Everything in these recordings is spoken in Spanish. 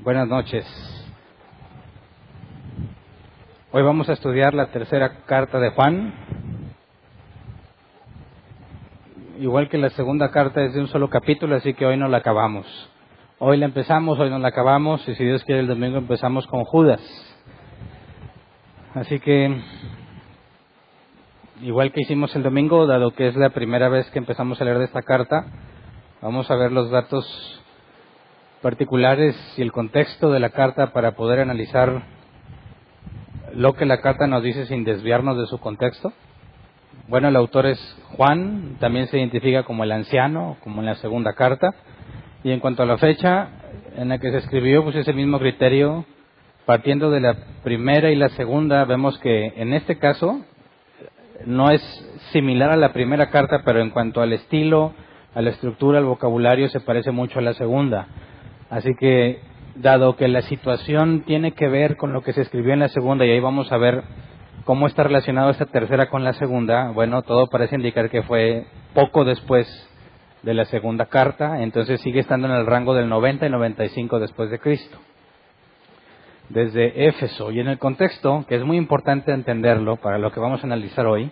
Buenas noches. Hoy vamos a estudiar la tercera carta de Juan. Igual que la segunda carta es de un solo capítulo, así que hoy no la acabamos. Hoy la empezamos, hoy no la acabamos, y si Dios quiere el domingo empezamos con Judas. Así que, igual que hicimos el domingo, dado que es la primera vez que empezamos a leer de esta carta, vamos a ver los datos particulares y el contexto de la carta para poder analizar lo que la carta nos dice sin desviarnos de su contexto. Bueno, el autor es Juan, también se identifica como el anciano, como en la segunda carta, y en cuanto a la fecha en la que se escribió, pues es el mismo criterio. Partiendo de la primera y la segunda, vemos que en este caso no es similar a la primera carta, pero en cuanto al estilo, a la estructura, al vocabulario, se parece mucho a la segunda. Así que, dado que la situación tiene que ver con lo que se escribió en la segunda, y ahí vamos a ver cómo está relacionado esta tercera con la segunda, bueno, todo parece indicar que fue poco después de la segunda carta, entonces sigue estando en el rango del 90 y 95 después de Cristo, desde Éfeso. Y en el contexto, que es muy importante entenderlo para lo que vamos a analizar hoy,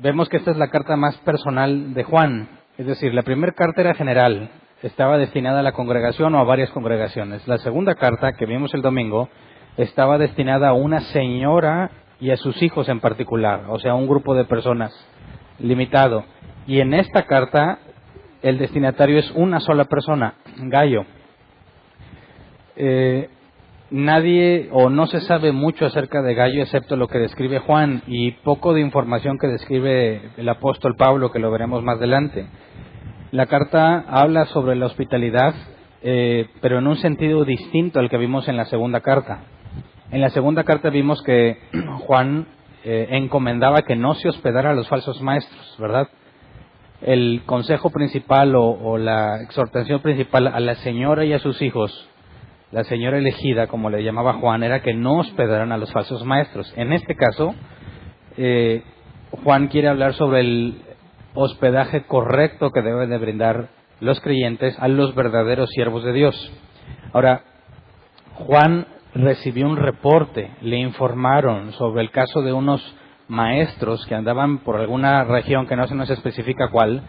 vemos que esta es la carta más personal de Juan, es decir, la primera carta era general, estaba destinada a la congregación o a varias congregaciones. La segunda carta, que vimos el domingo, estaba destinada a una señora y a sus hijos en particular, o sea, a un grupo de personas limitado. Y en esta carta, el destinatario es una sola persona, Gayo. Nadie o no se sabe mucho acerca de Gayo excepto lo que describe Juan y poco de información que describe el apóstol Pablo, que lo veremos más adelante. La carta habla sobre la hospitalidad, pero en un sentido distinto al que vimos en la segunda carta. En la segunda carta vimos que Juan encomendaba que no se hospedara a los falsos maestros, ¿verdad? El consejo principal o la exhortación principal a la señora y a sus hijos, la señora elegida, como le llamaba Juan, era que no hospedaran a los falsos maestros. En este caso, Juan quiere hablar sobre el hospedaje correcto que deben de brindar los creyentes a los verdaderos siervos de Dios. Ahora, Juan recibió un reporte, le informaron sobre el caso de unos maestros que andaban por alguna región que no se nos especifica cuál,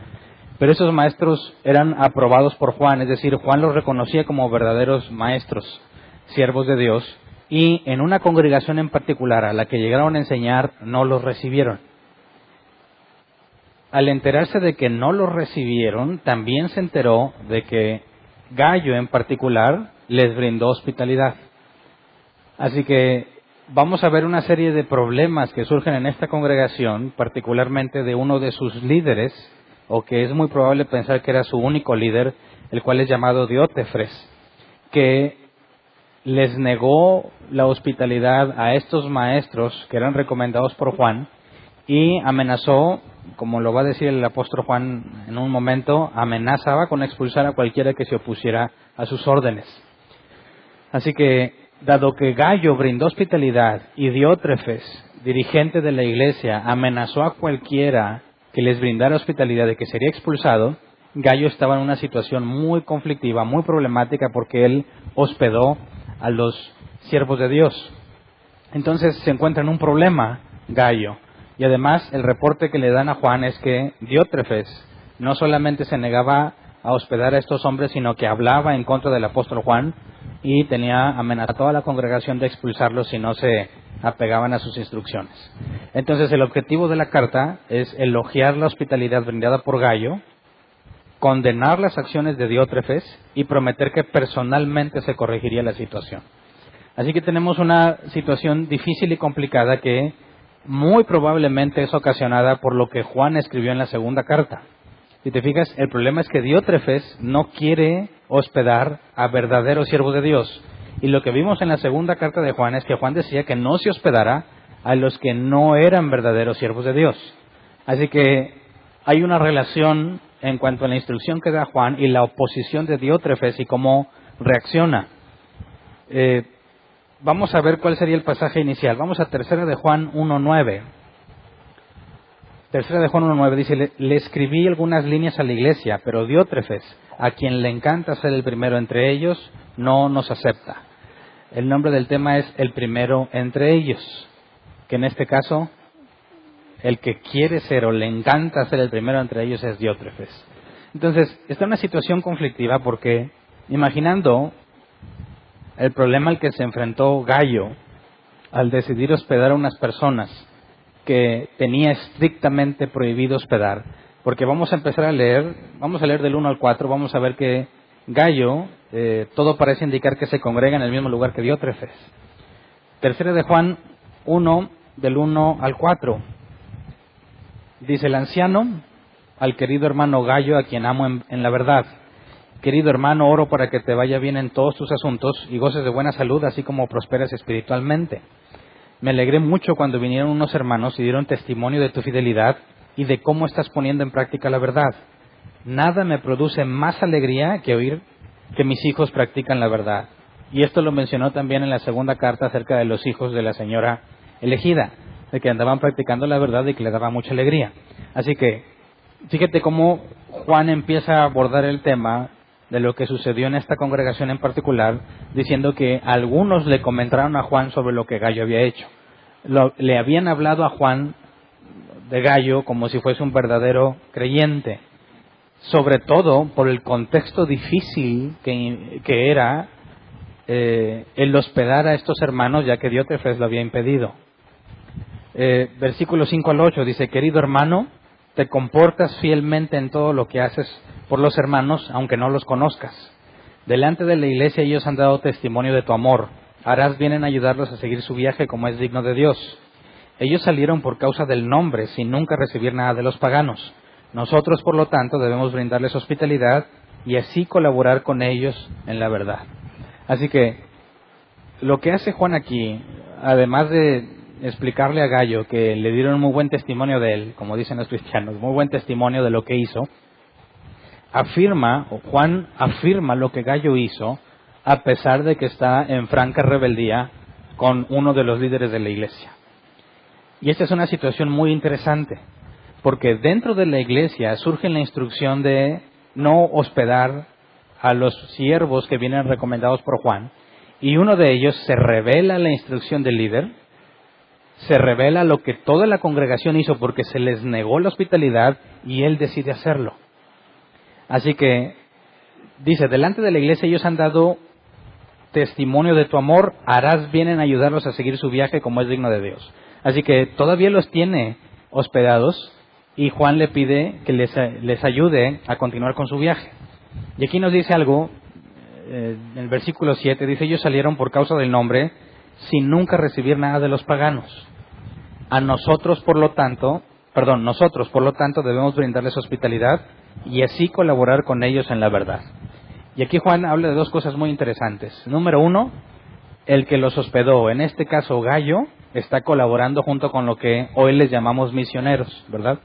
pero esos maestros eran aprobados por Juan, es decir, Juan los reconocía como verdaderos maestros, siervos de Dios, y en una congregación en particular a la que llegaron a enseñar no los recibieron. Al enterarse de que no los recibieron, también se enteró de que Gayo en particular les brindó hospitalidad. Así que vamos a ver una serie de problemas que surgen en esta congregación, particularmente de uno de sus líderes, o que es muy probable pensar que era su único líder, el cual es llamado Diótrefes, que les negó la hospitalidad a estos maestros que eran recomendados por Juan y amenazó, como lo va a decir el apóstol Juan en un momento, amenazaba con expulsar a cualquiera que se opusiera a sus órdenes. Así que, dado que Gayo brindó hospitalidad y Diótrefes, dirigente de la iglesia, amenazó a cualquiera que les brindara hospitalidad de que sería expulsado, Gayo estaba en una situación muy conflictiva, muy problemática, porque él hospedó a los siervos de Dios. Entonces se encuentra en un problema Gayo. Y además el reporte que le dan a Juan es que Diótrefes no solamente se negaba a hospedar a estos hombres, sino que hablaba en contra del apóstol Juan y tenía amenazado a toda la congregación de expulsarlos si no se apegaban a sus instrucciones. Entonces el objetivo de la carta es elogiar la hospitalidad brindada por Gayo, condenar las acciones de Diótrefes y prometer que personalmente se corregiría la situación. Así que tenemos una situación difícil y complicada que muy probablemente es ocasionada por lo que Juan escribió en la segunda carta. Si te fijas, el problema es que Diótrefes no quiere hospedar a verdaderos siervos de Dios. Y lo que vimos en la segunda carta de Juan es que Juan decía que no se hospedara a los que no eran verdaderos siervos de Dios. Así que hay una relación en cuanto a la instrucción que da Juan y la oposición de Diótrefes y cómo reacciona. Vamos a ver cuál sería el pasaje inicial. Vamos a Tercera de Juan 1:9. Tercera de Juan 1:9 dice: le escribí algunas líneas a la iglesia, pero Diótrefes, a quien le encanta ser el primero entre ellos, no nos acepta. El nombre del tema es el primero entre ellos, que en este caso el que quiere ser o le encanta ser el primero entre ellos es Diótrefes. Entonces, está en una situación conflictiva porque, imaginando el problema al que se enfrentó Gayo al decidir hospedar a unas personas que tenía estrictamente prohibido hospedar, porque vamos a empezar a leer, vamos a leer del 1 al 4, vamos a ver que Gayo, todo parece indicar que se congrega en el mismo lugar que Diótrefes. Tercera de Juan 1, del 1 al 4. Dice el anciano al querido hermano Gayo, a quien amo en la verdad. Querido hermano, oro para que te vaya bien en todos tus asuntos y goces de buena salud, así como prosperes espiritualmente. Me alegré mucho cuando vinieron unos hermanos y dieron testimonio de tu fidelidad y de cómo estás poniendo en práctica la verdad. Nada me produce más alegría que oír que mis hijos practican la verdad. Y esto lo mencionó también en la segunda carta acerca de los hijos de la señora elegida, de que andaban practicando la verdad y que le daba mucha alegría. Así que, fíjate cómo Juan empieza a abordar el tema de lo que sucedió en esta congregación en particular, diciendo que algunos le comentaron a Juan sobre lo que Gayo había hecho. Le habían hablado a Juan de Gayo como si fuese un verdadero creyente, sobre todo por el contexto difícil que era el hospedar a estos hermanos, ya que Diótrefes lo había impedido. Versículos 5 al 8 dice: querido hermano, te comportas fielmente en todo lo que haces por los hermanos, aunque no los conozcas. Delante de la iglesia ellos han dado testimonio de tu amor. Harás bien en ayudarlos a seguir su viaje como es digno de Dios. Ellos salieron por causa del nombre, sin nunca recibir nada de los paganos. Nosotros, por lo tanto, debemos brindarles hospitalidad y así colaborar con ellos en la verdad. Así que, lo que hace Juan aquí, además de explicarle a Gayo que le dieron muy buen testimonio de él, como dicen los cristianos, muy buen testimonio de lo que hizo, Juan afirma lo que Gayo hizo, a pesar de que está en franca rebeldía con uno de los líderes de la iglesia. Y esta es una situación muy interesante, porque dentro de la iglesia surge la instrucción de no hospedar a los siervos que vienen recomendados por Juan, y uno de ellos se revela la instrucción del líder, se revela lo que toda la congregación hizo porque se les negó la hospitalidad y él decide hacerlo. Así que, dice, delante de la iglesia ellos han dado testimonio de tu amor, harás bien en ayudarlos a seguir su viaje como es digno de Dios. Así que todavía los tiene hospedados y Juan le pide que les ayude a continuar con su viaje. Y aquí nos dice algo, en el versículo 7, dice: ellos salieron por causa del nombre, sin nunca recibir nada de los paganos. Nosotros por lo tanto debemos brindarles hospitalidad y así colaborar con ellos en la verdad. Y aquí Juan habla de dos cosas muy interesantes. Número uno, el que los hospedó, en este caso Gayo, está colaborando junto con lo que hoy les llamamos misioneros, ¿verdad?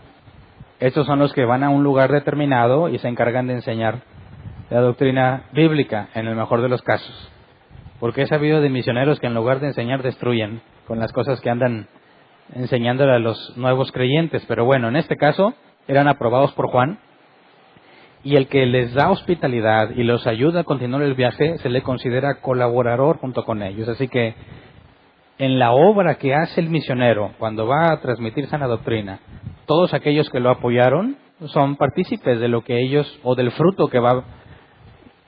Estos son los que van a un lugar determinado y se encargan de enseñar la doctrina bíblica, en el mejor de los casos. Porque he sabido de misioneros que en lugar de enseñar destruyen con las cosas que andan enseñándole a los nuevos creyentes. Pero bueno, en este caso eran aprobados por Juan, y el que les da hospitalidad y los ayuda a continuar el viaje se le considera colaborador junto con ellos. Así que en la obra que hace el misionero cuando va a transmitir sana doctrina, todos aquellos que lo apoyaron son partícipes de lo que ellos, o del fruto que va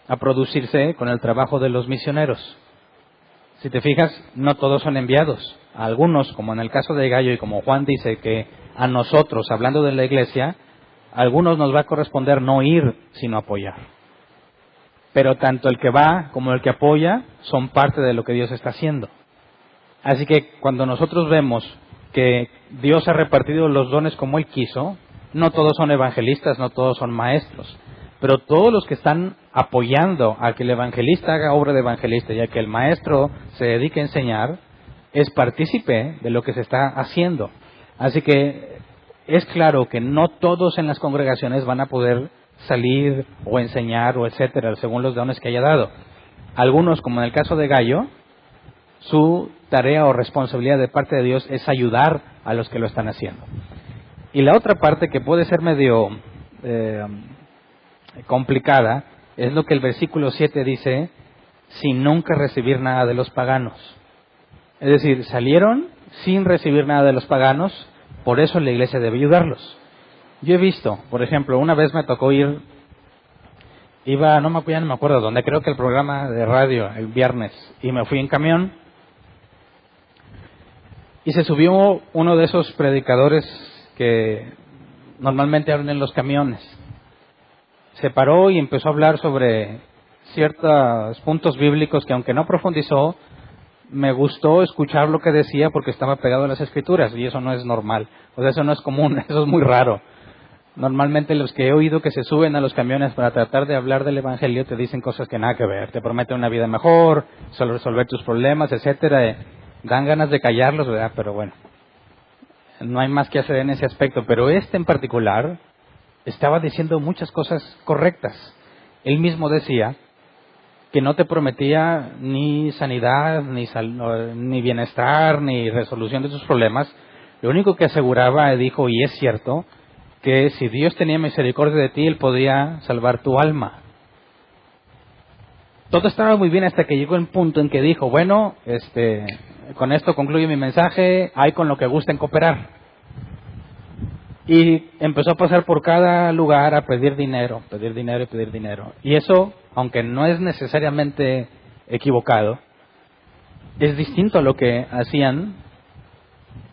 a producirse con el trabajo de los misioneros. Si te fijas, no todos son enviados. Algunos, como en el caso de Gayo y como Juan dice que a nosotros, hablando de la iglesia, a algunos nos va a corresponder no ir, sino apoyar. Pero tanto el que va como el que apoya son parte de lo que Dios está haciendo. Así que cuando nosotros vemos que Dios ha repartido los dones como Él quiso, no todos son evangelistas, no todos son maestros, pero todos los que están apoyando a que el evangelista haga obra de evangelista y a que el maestro se dedique a enseñar, es partícipe de lo que se está haciendo. Así que es claro que no todos en las congregaciones van a poder salir o enseñar o etcétera, según los dones que haya dado. Algunos, como en el caso de Gayo, su tarea o responsabilidad de parte de Dios es ayudar a los que lo están haciendo. Y la otra parte que puede ser medio complicada es lo que el versículo 7 dice: sin nunca recibir nada de los paganos. Es decir, salieron sin recibir nada de los paganos, por eso la iglesia debe ayudarlos. Yo he visto, por ejemplo, una vez me tocó ir, ya no me acuerdo dónde, creo que el programa de radio, el viernes, y me fui en camión, y se subió uno de esos predicadores que normalmente hablan en los camiones. Se paró y empezó a hablar sobre ciertos puntos bíblicos que, aunque no profundizó, me gustó escuchar lo que decía porque estaba pegado a las Escrituras, y eso no es normal, o sea, eso no es común, eso es muy raro. Normalmente los que he oído que se suben a los camiones para tratar de hablar del Evangelio te dicen cosas que nada que ver, te prometen una vida mejor, solo resolver tus problemas, etcétera. Dan ganas de callarlos, ¿verdad? Pero bueno, no hay más que hacer en ese aspecto. Pero este en particular estaba diciendo muchas cosas correctas. Él mismo decía que no te prometía ni sanidad, ni bienestar, ni resolución de tus problemas. Lo único que aseguraba, dijo, y es cierto, que si Dios tenía misericordia de ti, Él podía salvar tu alma. Todo estaba muy bien hasta que llegó el punto en que dijo, bueno, con esto concluye mi mensaje, hay con lo que gusten cooperar. Y empezó a pasar por cada lugar a pedir dinero, pedir dinero y pedir dinero. Y eso, aunque no es necesariamente equivocado, es distinto a lo que hacían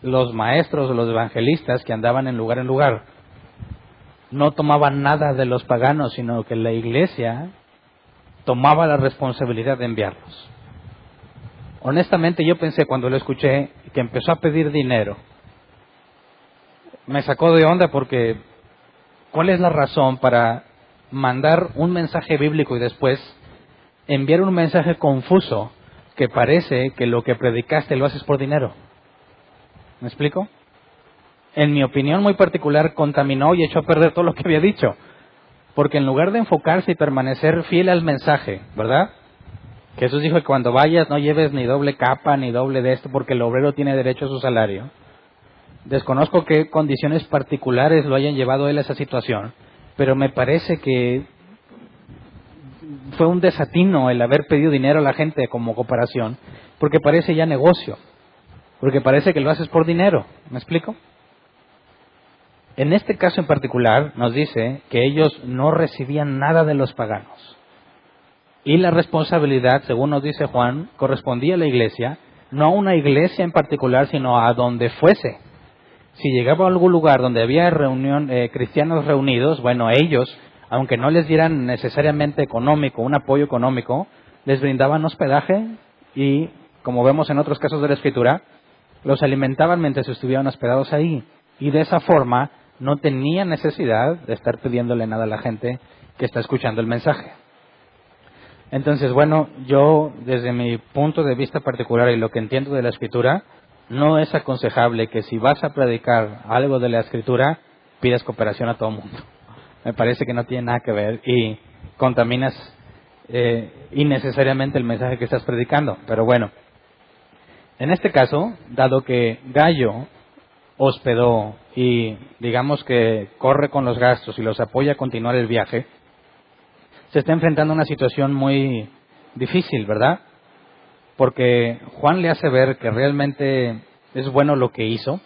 los maestros o los evangelistas que andaban en lugar. No tomaban nada de los paganos, sino que la iglesia tomaba la responsabilidad de enviarlos. Honestamente, yo pensé cuando lo escuché que empezó a pedir dinero, me sacó de onda porque ¿cuál es la razón para mandar un mensaje bíblico y después enviar un mensaje confuso que parece que lo que predicaste lo haces por dinero? ¿Me explico? En mi opinión muy particular, contaminó y echó a perder todo lo que había dicho. Porque en lugar de enfocarse y permanecer fiel al mensaje, ¿verdad? Jesús dijo que cuando vayas no lleves ni doble capa ni doble de esto porque el obrero tiene derecho a su salario. Desconozco qué condiciones particulares lo hayan llevado a él a esa situación, pero me parece que fue un desatino el haber pedido dinero a la gente como cooperación, porque parece ya negocio, porque parece que lo haces por dinero. ¿Me explico? En este caso en particular nos dice que ellos no recibían nada de los paganos. Y la responsabilidad, según nos dice Juan, correspondía a la iglesia, no a una iglesia en particular, sino a donde fuese. Si llegaba a algún lugar donde había cristianos reunidos, bueno, ellos, aunque no les dieran necesariamente un apoyo económico, les brindaban hospedaje y, como vemos en otros casos de la Escritura, los alimentaban mientras estuvieran hospedados ahí. Y de esa forma no tenían necesidad de estar pidiéndole nada a la gente que está escuchando el mensaje. Entonces, bueno, yo desde mi punto de vista particular y lo que entiendo de la Escritura, no es aconsejable que si vas a predicar algo de la Escritura, pidas cooperación a todo el mundo. Me parece que no tiene nada que ver y contaminas innecesariamente el mensaje que estás predicando. Pero bueno, en este caso, dado que Gayo hospedó y digamos que corre con los gastos y los apoya a continuar el viaje, se está enfrentando a una situación muy difícil, ¿verdad? Porque Juan le hace ver que realmente es bueno lo que hizo.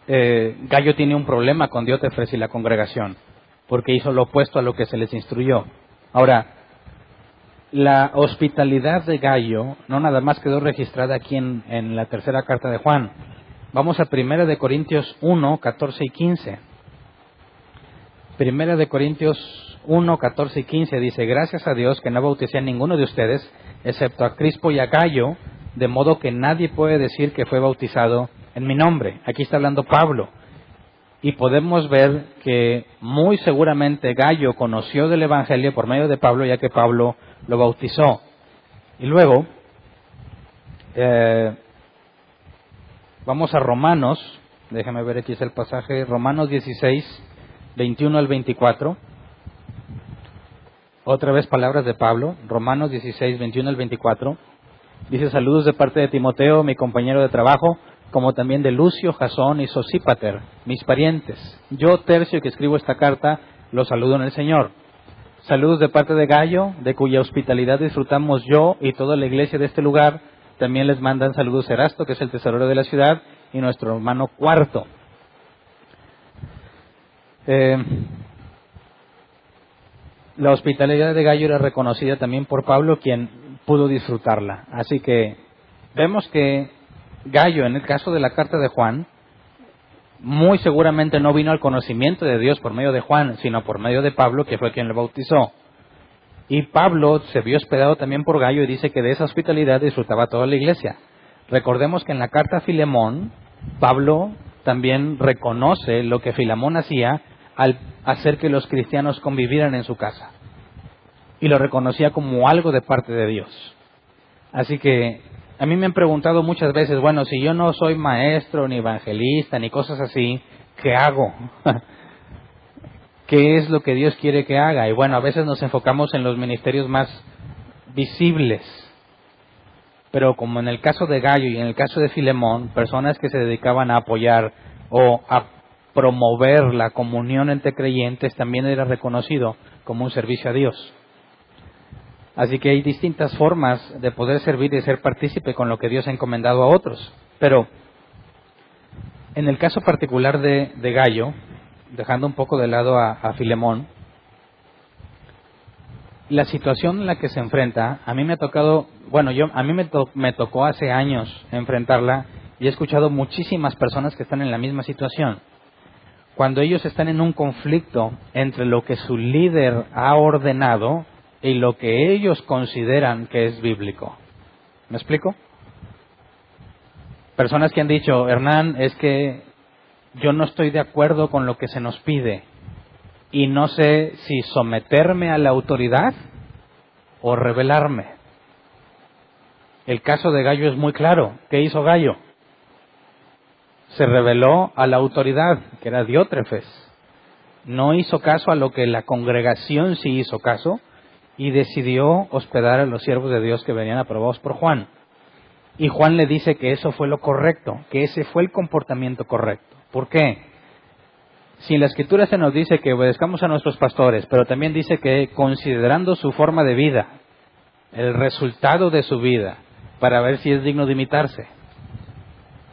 Gayo tiene un problema con Diótrefes y la congregación, porque hizo lo opuesto a lo que se les instruyó. Ahora, la hospitalidad de Gayo no nada más quedó registrada aquí en la tercera carta de Juan. Vamos a 1 Corintios 1, 14 y 15. 1 Corintios 1, 14 y 15 dice: gracias a Dios que no bauticé a ninguno de ustedes, excepto a Crispo y a Gayo, de modo que nadie puede decir que fue bautizado en mi nombre. Aquí está hablando Pablo. Y podemos ver que muy seguramente Gayo conoció del Evangelio por medio de Pablo, ya que Pablo lo bautizó. Y luego, vamos a Romanos, déjame ver, aquí está el pasaje, Romanos 16, 21 al 24. Otra vez palabras de Pablo, Romanos 16, 21 al 24. Dice: saludos de parte de Timoteo, mi compañero de trabajo, como también de Lucio, Jasón y Sosípater, mis parientes. Yo, Tercio, que escribo esta carta, los saludo en el Señor. Saludos de parte de Gayo, de cuya hospitalidad disfrutamos yo y toda la iglesia de este lugar. También les mandan saludos Erasto, que es el tesorero de la ciudad, y nuestro hermano Cuarto. La hospitalidad de Gayo era reconocida también por Pablo, quien pudo disfrutarla. Así que vemos que Gayo, en el caso de la carta de Juan, muy seguramente no vino al conocimiento de Dios por medio de Juan, sino por medio de Pablo, que fue quien lo bautizó. Y Pablo se vio hospedado también por Gayo y dice que de esa hospitalidad disfrutaba toda la iglesia. Recordemos que en la carta a Filemón, Pablo también reconoce lo que Filemón hacía al hacer que los cristianos convivieran en su casa. Y lo reconocía como algo de parte de Dios. Así que a mí me han preguntado muchas veces, bueno, si yo no soy maestro, ni evangelista, ni cosas así, ¿qué hago? ¿Qué es lo que Dios quiere que haga? Y bueno, a veces nos enfocamos en los ministerios más visibles. Pero como en el caso de Gayo y en el caso de Filemón, personas que se dedicaban a apoyar o a promover la comunión entre creyentes, también era reconocido como un servicio a Dios. Así que hay distintas formas de poder servir y ser partícipe con lo que Dios ha encomendado a otros. Pero en el caso particular de Gayo, dejando un poco de lado a Filemón, la situación en la que se enfrenta, a mí me ha tocado, bueno, a mí me tocó hace años enfrentarla y he escuchado muchísimas personas que están en la misma situación. Cuando ellos están en un conflicto entre lo que su líder ha ordenado y lo que ellos consideran que es bíblico. ¿Me explico? Personas que han dicho, Hernán, es que yo no estoy de acuerdo con lo que se nos pide y no sé si someterme a la autoridad o rebelarme. El caso de Gayo es muy claro. ¿Qué hizo Gayo? Se rebeló a la autoridad, que era Diótrefes. No hizo caso a lo que la congregación sí hizo caso y decidió hospedar a los siervos de Dios que venían aprobados por Juan. Y Juan le dice que eso fue lo correcto, que ese fue el comportamiento correcto. ¿Por qué? Si en la Escritura se nos dice que obedezcamos a nuestros pastores, pero también dice que considerando su forma de vida, el resultado de su vida, para ver si es digno de imitarse.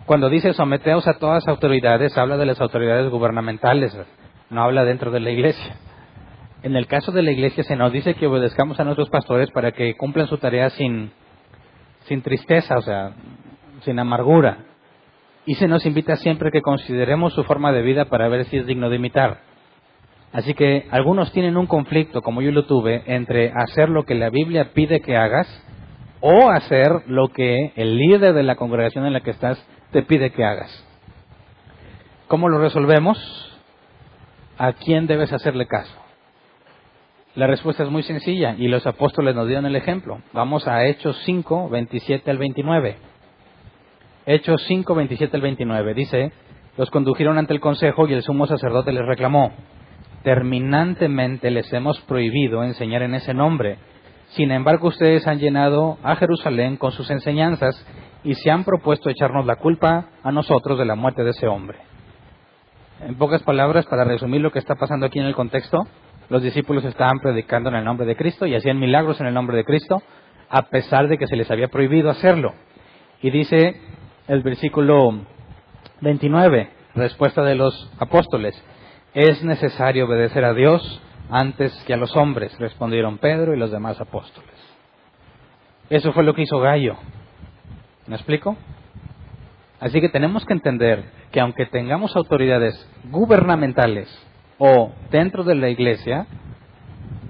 Cuando dice someteos a todas las autoridades, habla de las autoridades gubernamentales, no habla dentro de la iglesia. En el caso de la iglesia se nos dice que obedezcamos a nuestros pastores para que cumplan su tarea sin tristeza, o sea, sin amargura. Y se nos invita siempre que consideremos su forma de vida para ver si es digno de imitar. Así que algunos tienen un conflicto, como yo lo tuve, entre hacer lo que la Biblia pide que hagas o hacer lo que el líder de la congregación en la que estás te pide que hagas. ¿Cómo lo resolvemos? ¿A quién debes hacerle caso? La respuesta es muy sencilla y los apóstoles nos dieron el ejemplo. Vamos a Hechos 5, 27 al 29. Hechos 5, 27 al 29. Dice, los condujeron ante el consejo y el sumo sacerdote les reclamó, terminantemente les hemos prohibido enseñar en ese nombre. Sin embargo, ustedes han llenado a Jerusalén con sus enseñanzas y se han propuesto echarnos la culpa a nosotros de la muerte de ese hombre. En pocas palabras, para resumir lo que está pasando aquí en el contexto, los discípulos estaban predicando en el nombre de Cristo y hacían milagros en el nombre de Cristo, a pesar de que se les había prohibido hacerlo. Y dice el versículo 29, respuesta de los apóstoles, es necesario obedecer a Dios antes que a los hombres, respondieron Pedro y los demás apóstoles. Eso fue lo que hizo Gayo. ¿Me explico? Así que tenemos que entender que aunque tengamos autoridades gubernamentales o dentro de la iglesia,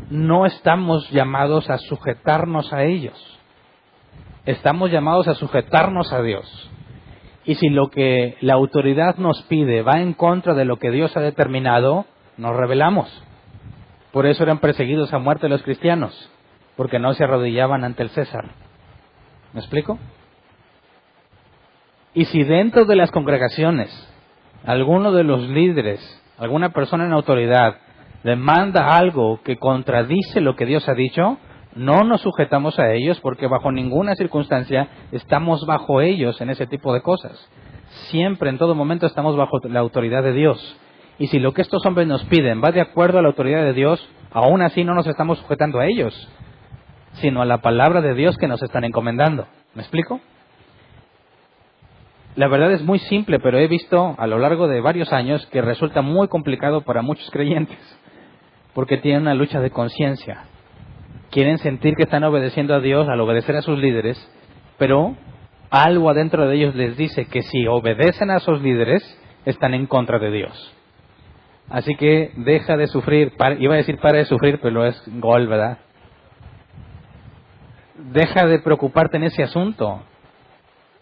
no estamos llamados a sujetarnos a ellos. Estamos llamados a sujetarnos a Dios. Y si lo que la autoridad nos pide va en contra de lo que Dios ha determinado, nos rebelamos. Por eso eran perseguidos a muerte los cristianos, porque no se arrodillaban ante el César. ¿Me explico? Y si dentro de las congregaciones, alguno de los líderes, alguna persona en autoridad, demanda algo que contradice lo que Dios ha dicho, no nos sujetamos a ellos porque bajo ninguna circunstancia estamos bajo ellos en ese tipo de cosas. Siempre, en todo momento, estamos bajo la autoridad de Dios. Y si lo que estos hombres nos piden va de acuerdo a la autoridad de Dios, Aún así no nos estamos sujetando a ellos, sino a la palabra de Dios que nos están encomendando. ¿Me explico? La verdad es muy simple, pero he visto a lo largo de varios años que resulta muy complicado para muchos creyentes, porque tienen una lucha de conciencia. Quieren sentir que están obedeciendo a Dios al obedecer a sus líderes, pero algo adentro de ellos les dice que si obedecen a sus líderes, están en contra de Dios. Así que deja de sufrir, iba a decir para de sufrir, pero es gol, ¿verdad? Deja de preocuparte en ese asunto,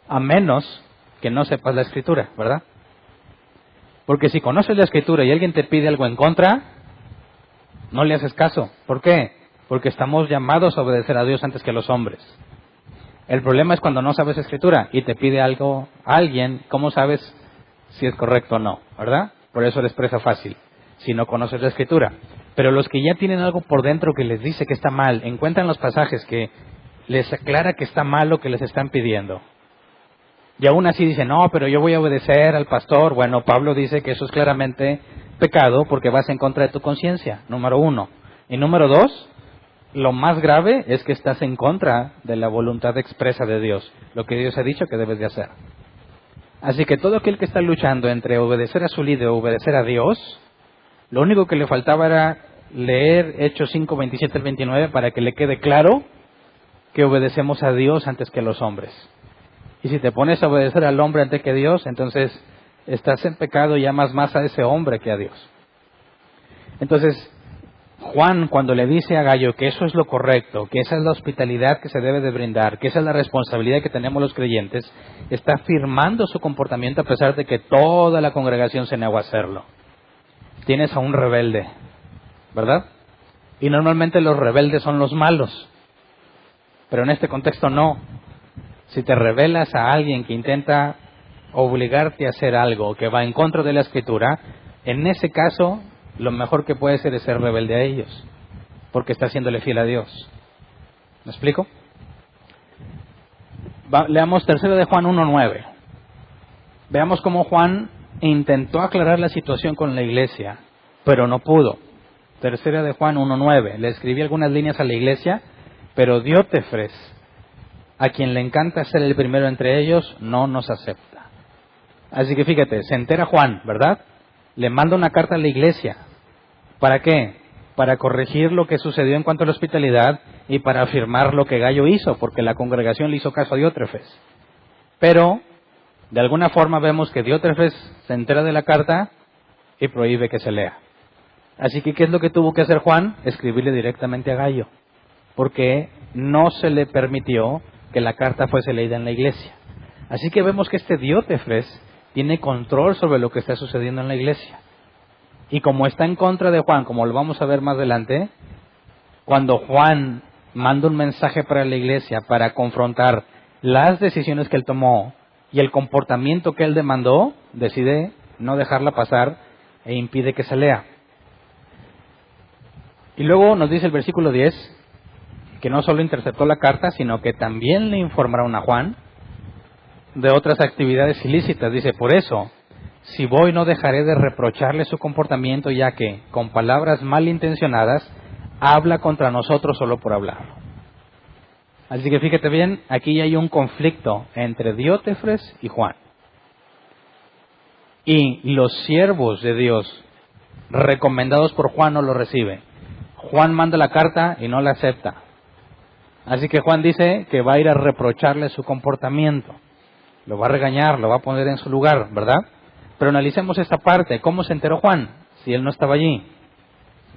a menos que no sepas la Escritura, ¿verdad? Porque si conoces la Escritura y alguien te pide algo en contra, no le haces caso. ¿Por qué? Porque estamos llamados a obedecer a Dios antes que a los hombres. El problema es cuando no sabes Escritura y te pide algo a alguien, ¿cómo sabes si es correcto o no? ¿Verdad? Por eso eres presa fácil, si no conoces la Escritura. Pero los que ya tienen algo por dentro que les dice que está mal, encuentran los pasajes que les aclara que está mal lo que les están pidiendo. Y aún así dicen, no, pero yo voy a obedecer al pastor. Bueno, Pablo dice que eso es claramente pecado porque vas en contra de tu conciencia, número 1. Y número 2, lo más grave es que estás en contra de la voluntad expresa de Dios, lo que Dios ha dicho que debes de hacer. Así que todo aquel que está luchando entre obedecer a su líder o obedecer a Dios, lo único que le faltaba era leer Hechos 5, 27 al 29 para que le quede claro que obedecemos a Dios antes que a los hombres. Y si te pones a obedecer al hombre antes que a Dios, entonces estás en pecado y amas más a ese hombre que a Dios. Entonces, Juan, cuando le dice a Gallo que eso es lo correcto, que esa es la hospitalidad que se debe de brindar, que esa es la responsabilidad que tenemos los creyentes, está afirmando su comportamiento a pesar de que toda la congregación se negó a hacerlo. Tienes a un rebelde, ¿verdad? Y normalmente los rebeldes son los malos, pero en este contexto no. Si te rebelas a alguien que intenta obligarte a hacer algo que va en contra de la Escritura, en ese caso lo mejor que puede ser es ser rebelde a ellos, porque está haciéndole fiel a Dios. ¿Me explico? Leamos 3 de Juan 1:9. Veamos cómo Juan intentó aclarar la situación con la iglesia, pero no pudo. 3 de Juan 1:9. Le escribí algunas líneas a la iglesia, pero Diótrefes, a quien le encanta ser el primero entre ellos, no nos acepta. Así que fíjate, se entera Juan, ¿verdad? Le manda una carta a la iglesia. ¿Para qué? Para corregir lo que sucedió en cuanto a la hospitalidad y para afirmar lo que Gallo hizo, porque la congregación le hizo caso a Diótrefes. Pero, de alguna forma vemos que Diótrefes se entera de la carta y prohíbe que se lea. Así que, ¿qué es lo que tuvo que hacer Juan? Escribirle directamente a Gallo, porque no se le permitió que la carta fuese leída en la iglesia. Así que vemos que este Diótrefes tiene control sobre lo que está sucediendo en la iglesia. Y como está en contra de Juan, como lo vamos a ver más adelante, cuando Juan manda un mensaje para la iglesia para confrontar las decisiones que él tomó y el comportamiento que él demandó, decide no dejarla pasar e impide que se lea. Y luego nos dice el versículo 10, que no solo interceptó la carta, sino que también le informaron a Juan de otras actividades ilícitas. Dice, por eso, si voy no dejaré de reprocharle su comportamiento, ya que, con palabras malintencionadas, habla contra nosotros solo por hablarlo. Así que fíjate bien, aquí hay un conflicto entre Diótrefes y Juan. Y los siervos de Dios, recomendados por Juan, no lo reciben. Juan manda la carta y no la acepta. Así que Juan dice que va a ir a reprocharle su comportamiento. Lo va a regañar, lo va a poner en su lugar, ¿verdad? Pero analicemos esta parte. ¿Cómo se enteró Juan si él no estaba allí?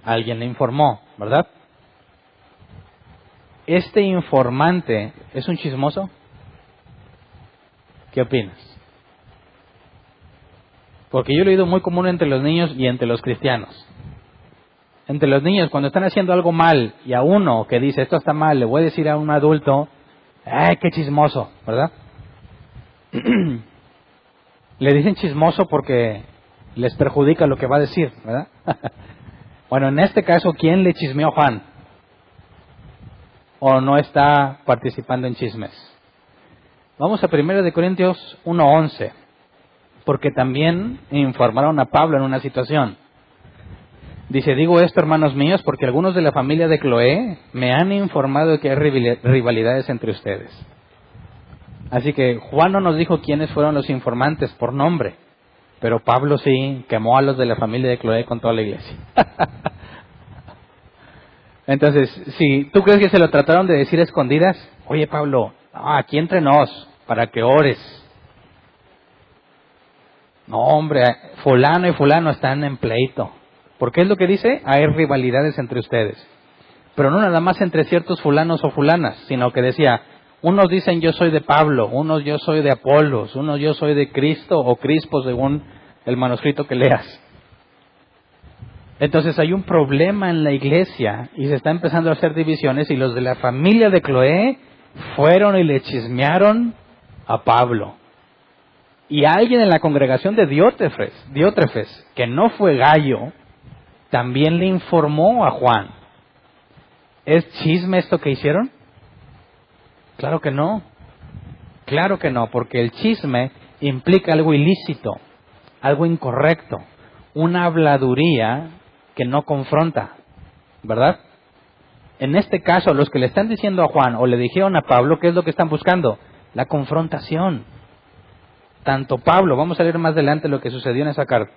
Alguien le informó, ¿verdad? ¿Este informante es un chismoso? ¿Qué opinas? Porque yo lo he oído muy común entre los niños y entre los cristianos. Entre los niños, cuando están haciendo algo mal y a uno que dice, esto está mal, le voy a decir a un adulto, ¡ay, qué chismoso! ¿Verdad? Le dicen chismoso porque les perjudica lo que va a decir, ¿verdad? Bueno, en este caso, ¿quién le chismeó a Juan? ¿O no está participando en chismes? Vamos a 1 Corintios 1:11, porque también informaron a Pablo en una situación. Dice, digo esto, hermanos míos, porque algunos de la familia de Cloé me han informado de que hay rivalidades entre ustedes. Así que Juan no nos dijo quiénes fueron los informantes por nombre, pero Pablo sí quemó a los de la familia de Cloé con toda la iglesia. Entonces, si tú crees que se lo trataron de decir a escondidas, oye Pablo, aquí entre nos, para que ores. No hombre, fulano y fulano están en pleito. Porque es lo que dice, hay rivalidades entre ustedes. Pero no nada más entre ciertos fulanos o fulanas, sino que decía, unos dicen yo soy de Pablo, unos yo soy de Apolos, unos yo soy de Cristo o Crispo según el manuscrito que leas. Entonces hay un problema en la iglesia y se está empezando a hacer divisiones y los de la familia de Cloé fueron y le chismearon a Pablo. Y alguien en la congregación de Diótrefes, que no fue Gallo, también le informó a Juan. ¿Es chisme esto que hicieron? Claro que no. Claro que no, porque el chisme implica algo ilícito, algo incorrecto, una habladuría que no confronta, ¿verdad? En este caso, los que le están diciendo a Juan o le dijeron a Pablo, ¿qué es lo que están buscando? La confrontación. Tanto Pablo, vamos a leer más adelante lo que sucedió en esa carta.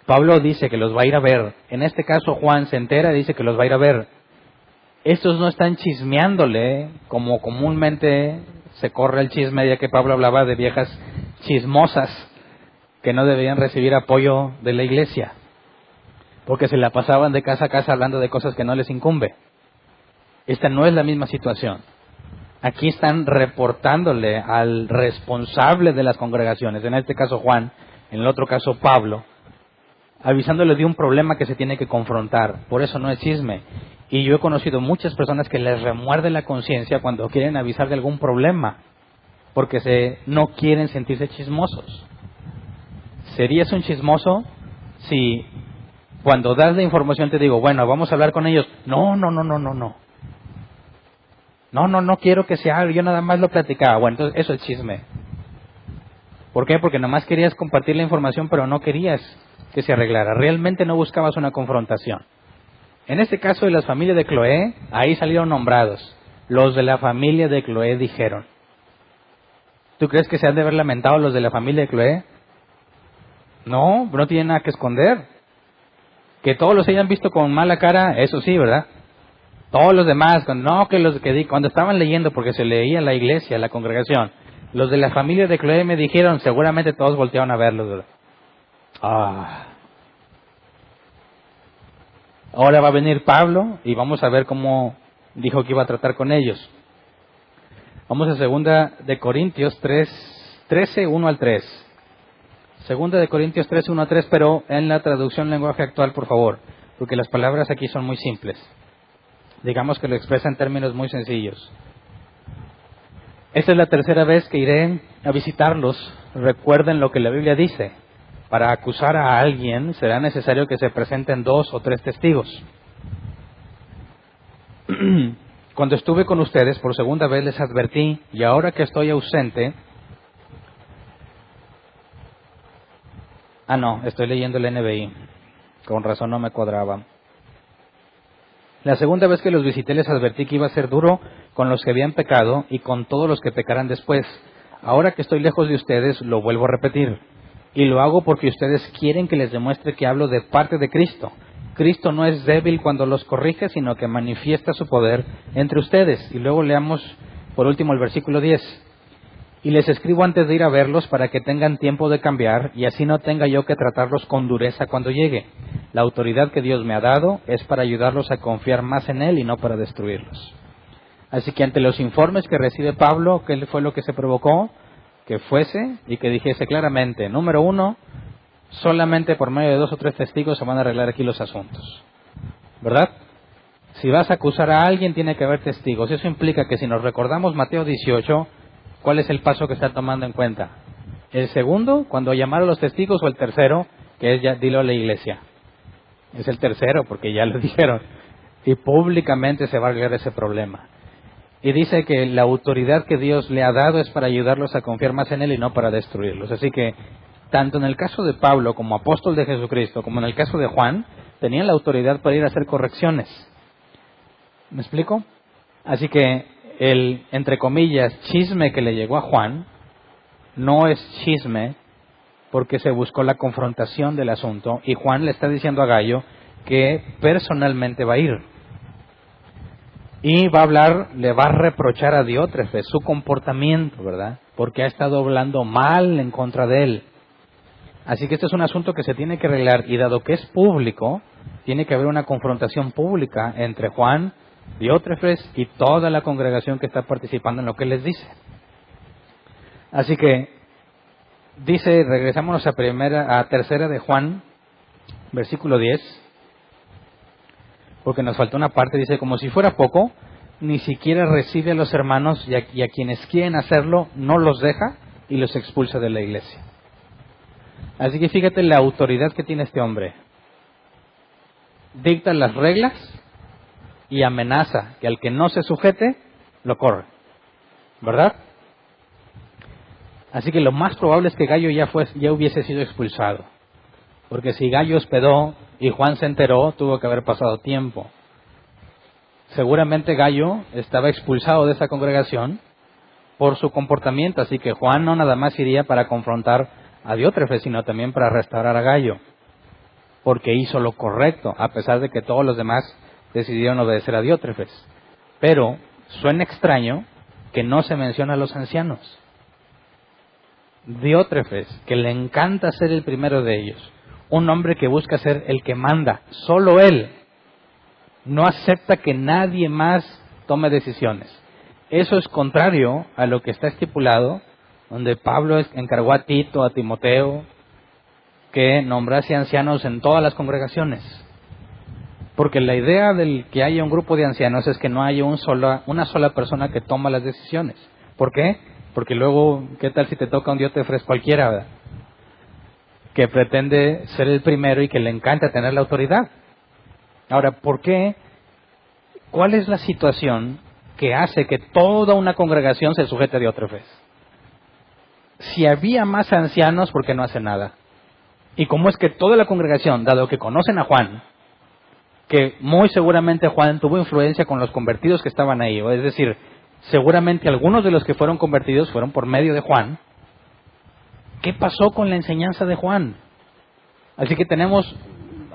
Pablo dice que los va a ir a ver. En este caso Juan se entera y dice que los va a ir a ver. Estos no están chismeándole, como comúnmente se corre el chisme, ya que Pablo hablaba de viejas chismosas que no debían recibir apoyo de la iglesia, porque se la pasaban de casa a casa hablando de cosas que no les incumbe. Esta no es la misma situación. Aquí están reportándole al responsable de las congregaciones, en este caso Juan, en el otro caso Pablo, avisándole de un problema que se tiene que confrontar. Por eso no es chisme. Y yo he conocido muchas personas que les remuerde la conciencia cuando quieren avisar de algún problema, porque no quieren sentirse chismosos. ¿Serías un chismoso si cuando das la información te digo, bueno, vamos a hablar con ellos? No quiero que se hable, yo nada más lo platicaba. Bueno, entonces eso es chisme. ¿Por qué? Porque nomás querías compartir la información, pero no querías que se arreglara. Realmente no buscabas una confrontación. En este caso de las familias de Cloé, ahí salieron nombrados. Los de la familia de Cloé dijeron. ¿Tú crees que se han de haber lamentado los de la familia de Cloé? No tienen nada que esconder. Que todos los hayan visto con mala cara, eso sí, ¿verdad? Todos los demás, cuando estaban leyendo, porque se leía en la iglesia, la congregación, los de la familia de Cloé me dijeron, seguramente todos voltearon a verlos, ¿verdad? Ahora va a venir Pablo y vamos a ver cómo dijo que iba a tratar con ellos. Vamos a 2 de Corintios 13, 1 al 3. 2 de Corintios 13, 1 al 3, pero en la traducción lenguaje actual, por favor, porque las palabras aquí son muy simples. Digamos que lo expresa en términos muy sencillos. Esta es la tercera vez que iré a visitarlos. Recuerden lo que la Biblia dice. Para acusar a alguien será necesario que se presenten 2 o 3 testigos. Cuando estuve con ustedes por segunda vez les advertí, y ahora que estoy ausente... estoy leyendo el NBI. Con razón no me cuadraba. La segunda vez que los visité les advertí que iba a ser duro con los que habían pecado y con todos los que pecaran después. Ahora que estoy lejos de ustedes, lo vuelvo a repetir. Y lo hago porque ustedes quieren que les demuestre que hablo de parte de Cristo. Cristo no es débil cuando los corrige, sino que manifiesta su poder entre ustedes. Y luego leamos por último el versículo 10. Y les escribo antes de ir a verlos para que tengan tiempo de cambiar y así no tenga yo que tratarlos con dureza cuando llegue. La autoridad que Dios me ha dado es para ayudarlos a confiar más en Él y no para destruirlos. Así que ante los informes que recibe Pablo, ¿qué fue lo que se provocó? Que fuese y que dijese claramente, número 1, solamente por medio de 2 o 3 testigos se van a arreglar aquí los asuntos. ¿Verdad? Si vas a acusar a alguien tiene que haber testigos. Eso implica que si nos recordamos Mateo 18, ¿cuál es el paso que está tomando en cuenta? ¿El segundo, cuando llamar a los testigos, o el tercero, que es ya dilo a la iglesia? Es el tercero, porque ya lo dijeron. Y públicamente se va a arreglar ese problema. Y dice que la autoridad que Dios le ha dado es para ayudarlos a confiar más en Él y no para destruirlos. Así que, tanto en el caso de Pablo como apóstol de Jesucristo, como en el caso de Juan, tenían la autoridad para ir a hacer correcciones. ¿Me explico? Así que el, entre comillas, chisme que le llegó a Juan no es chisme porque se buscó la confrontación del asunto, y Juan le está diciendo a Gallo que personalmente va a ir. Y va a hablar, le va a reprochar a Diótrefes su comportamiento, ¿verdad? Porque ha estado hablando mal en contra de él. Así que este es un asunto que se tiene que arreglar, y dado que es público, tiene que haber una confrontación pública entre Juan, Diótrefes y toda la congregación que está participando en lo que les dice. Así que dice, regresámonos a tercera de Juan, versículo 10, porque nos falta una parte. Dice, como si fuera poco, ni siquiera recibe a los hermanos, y a quienes quieren hacerlo no los deja y los expulsa de la iglesia. Así que fíjate la autoridad que tiene este hombre. Dicta las reglas y amenaza que al que no se sujete, lo corre. ¿Verdad? Así que lo más probable es que Gallo ya hubiese sido expulsado. Porque si Gallo hospedó y Juan se enteró, tuvo que haber pasado tiempo. Seguramente Gallo estaba expulsado de esa congregación por su comportamiento, así que Juan no nada más iría para confrontar a Diótrefes, sino también para restaurar a Gallo, porque hizo lo correcto, a pesar de que todos los demás decidieron obedecer a Diótrefes. Pero suena extraño que no se menciona a los ancianos. Diótrefes, que le encanta ser el primero de ellos, un hombre que busca ser el que manda, solo él, no acepta que nadie más tome decisiones. Eso es contrario a lo que está estipulado, donde Pablo encargó a Tito, a Timoteo, que nombrase ancianos en todas las congregaciones. Porque la idea del que haya un grupo de ancianos es que no haya una sola persona que toma las decisiones. ¿Por qué? Porque luego, ¿qué tal si te toca un Diótrefes cualquiera, verdad? Que pretende ser el primero y que le encanta tener la autoridad. Ahora, ¿por qué? ¿Cuál es la situación que hace que toda una congregación se sujete a Diótrefes? Si había más ancianos, ¿por qué no hace nada? Y cómo es que toda la congregación, dado que conocen a Juan, que muy seguramente Juan tuvo influencia con los convertidos que estaban ahí, o es decir, seguramente algunos de los que fueron convertidos fueron por medio de Juan. ¿Qué pasó con la enseñanza de Juan? Así que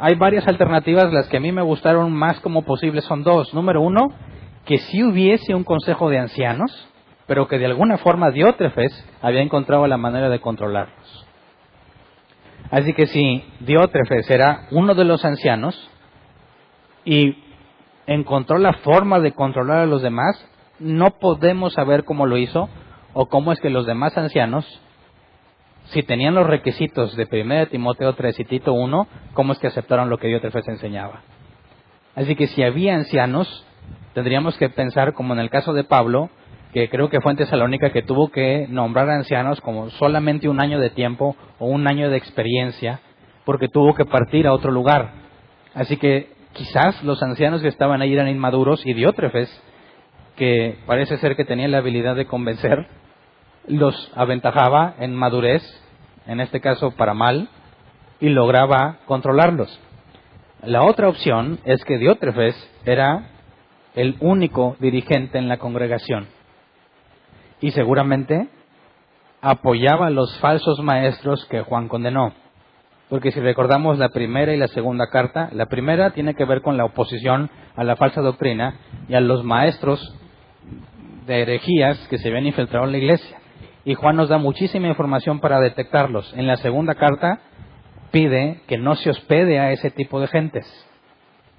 hay varias alternativas. Las que a mí me gustaron más como posibles son dos. Número uno, que sí hubiese un consejo de ancianos, pero que de alguna forma Diótrefes había encontrado la manera de controlarlos. Así que si Diótrefes era uno de los ancianos y encontró la forma de controlar a los demás, no podemos saber cómo lo hizo o cómo es que los demás ancianos, si tenían los requisitos de 1 Timoteo 3 y Tito 1, cómo es que aceptaron lo que Diótrefes enseñaba. Así que si había ancianos, tendríamos que pensar como en el caso de Pablo, que creo que fue en Tesalónica, que tuvo que nombrar a ancianos como solamente un año de tiempo o un año de experiencia, porque tuvo que partir a otro lugar. Así que quizás los ancianos que estaban ahí eran inmaduros, y Diótrefes, que parece ser que tenía la habilidad de convencer, los aventajaba en madurez, en este caso para mal, y lograba controlarlos. La otra opción es que Diótrefes era el único dirigente en la congregación y seguramente apoyaba a los falsos maestros que Juan condenó. Porque si recordamos la primera y la segunda carta, la primera tiene que ver con la oposición a la falsa doctrina y a los maestros de herejías que se habían infiltrado en la iglesia. Y Juan nos da muchísima información para detectarlos. En la segunda carta pide que no se hospede a ese tipo de gentes.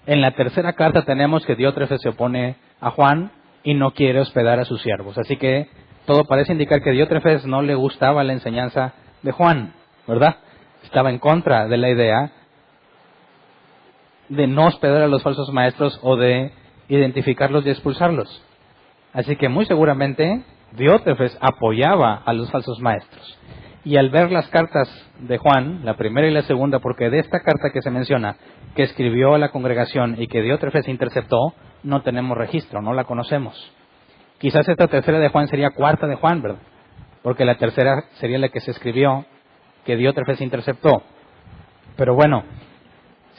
En la tercera carta tenemos que Diótrefes se opone a Juan y no quiere hospedar a sus siervos. Así que todo parece indicar que Diótrefes no le gustaba la enseñanza de Juan, ¿verdad? Estaba en contra de la idea de no hospedar a los falsos maestros o de identificarlos y expulsarlos. Así que muy seguramente Diótrefes apoyaba a los falsos maestros. Y al ver las cartas de Juan, la primera y la segunda, porque de esta carta que se menciona, que escribió a la congregación y que Diótrefes interceptó, no tenemos registro, no la conocemos. Quizás esta tercera de Juan sería cuarta de Juan, ¿verdad? Porque la tercera sería la que se escribió, que Diótrefes interceptó. Pero bueno,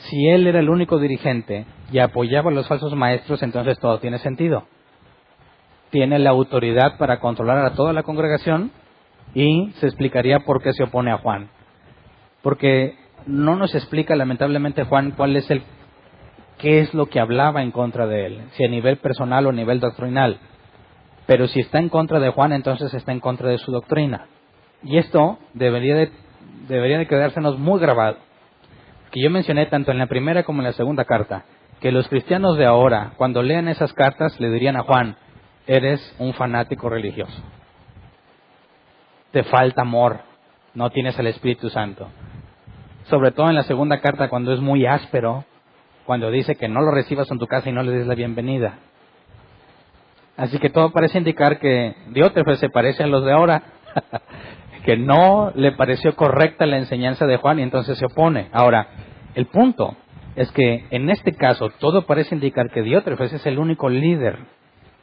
Si él era el único dirigente y apoyaba a los falsos maestros, entonces todo tiene sentido. Tiene la autoridad para controlar a toda la congregación y se explicaría por qué se opone a Juan. Porque no nos explica lamentablemente Juan qué es lo que hablaba en contra de él, si a nivel personal o a nivel doctrinal. Pero si está en contra de Juan, entonces está en contra de su doctrina. Y esto debería de quedársenos muy grabado. Que yo mencioné tanto en la primera como en la segunda carta, que los cristianos de ahora, cuando lean esas cartas, le dirían a Juan: eres un fanático religioso. Te falta amor, no tienes el Espíritu Santo. Sobre todo en la segunda carta, cuando es muy áspero, cuando dice que no lo recibas en tu casa y no le des la bienvenida. Así que todo parece indicar que Diótrefes se parece a los de ahora, que no le pareció correcta la enseñanza de Juan y entonces se opone. Ahora, el punto es que en este caso todo parece indicar que Diótrefes es el único líder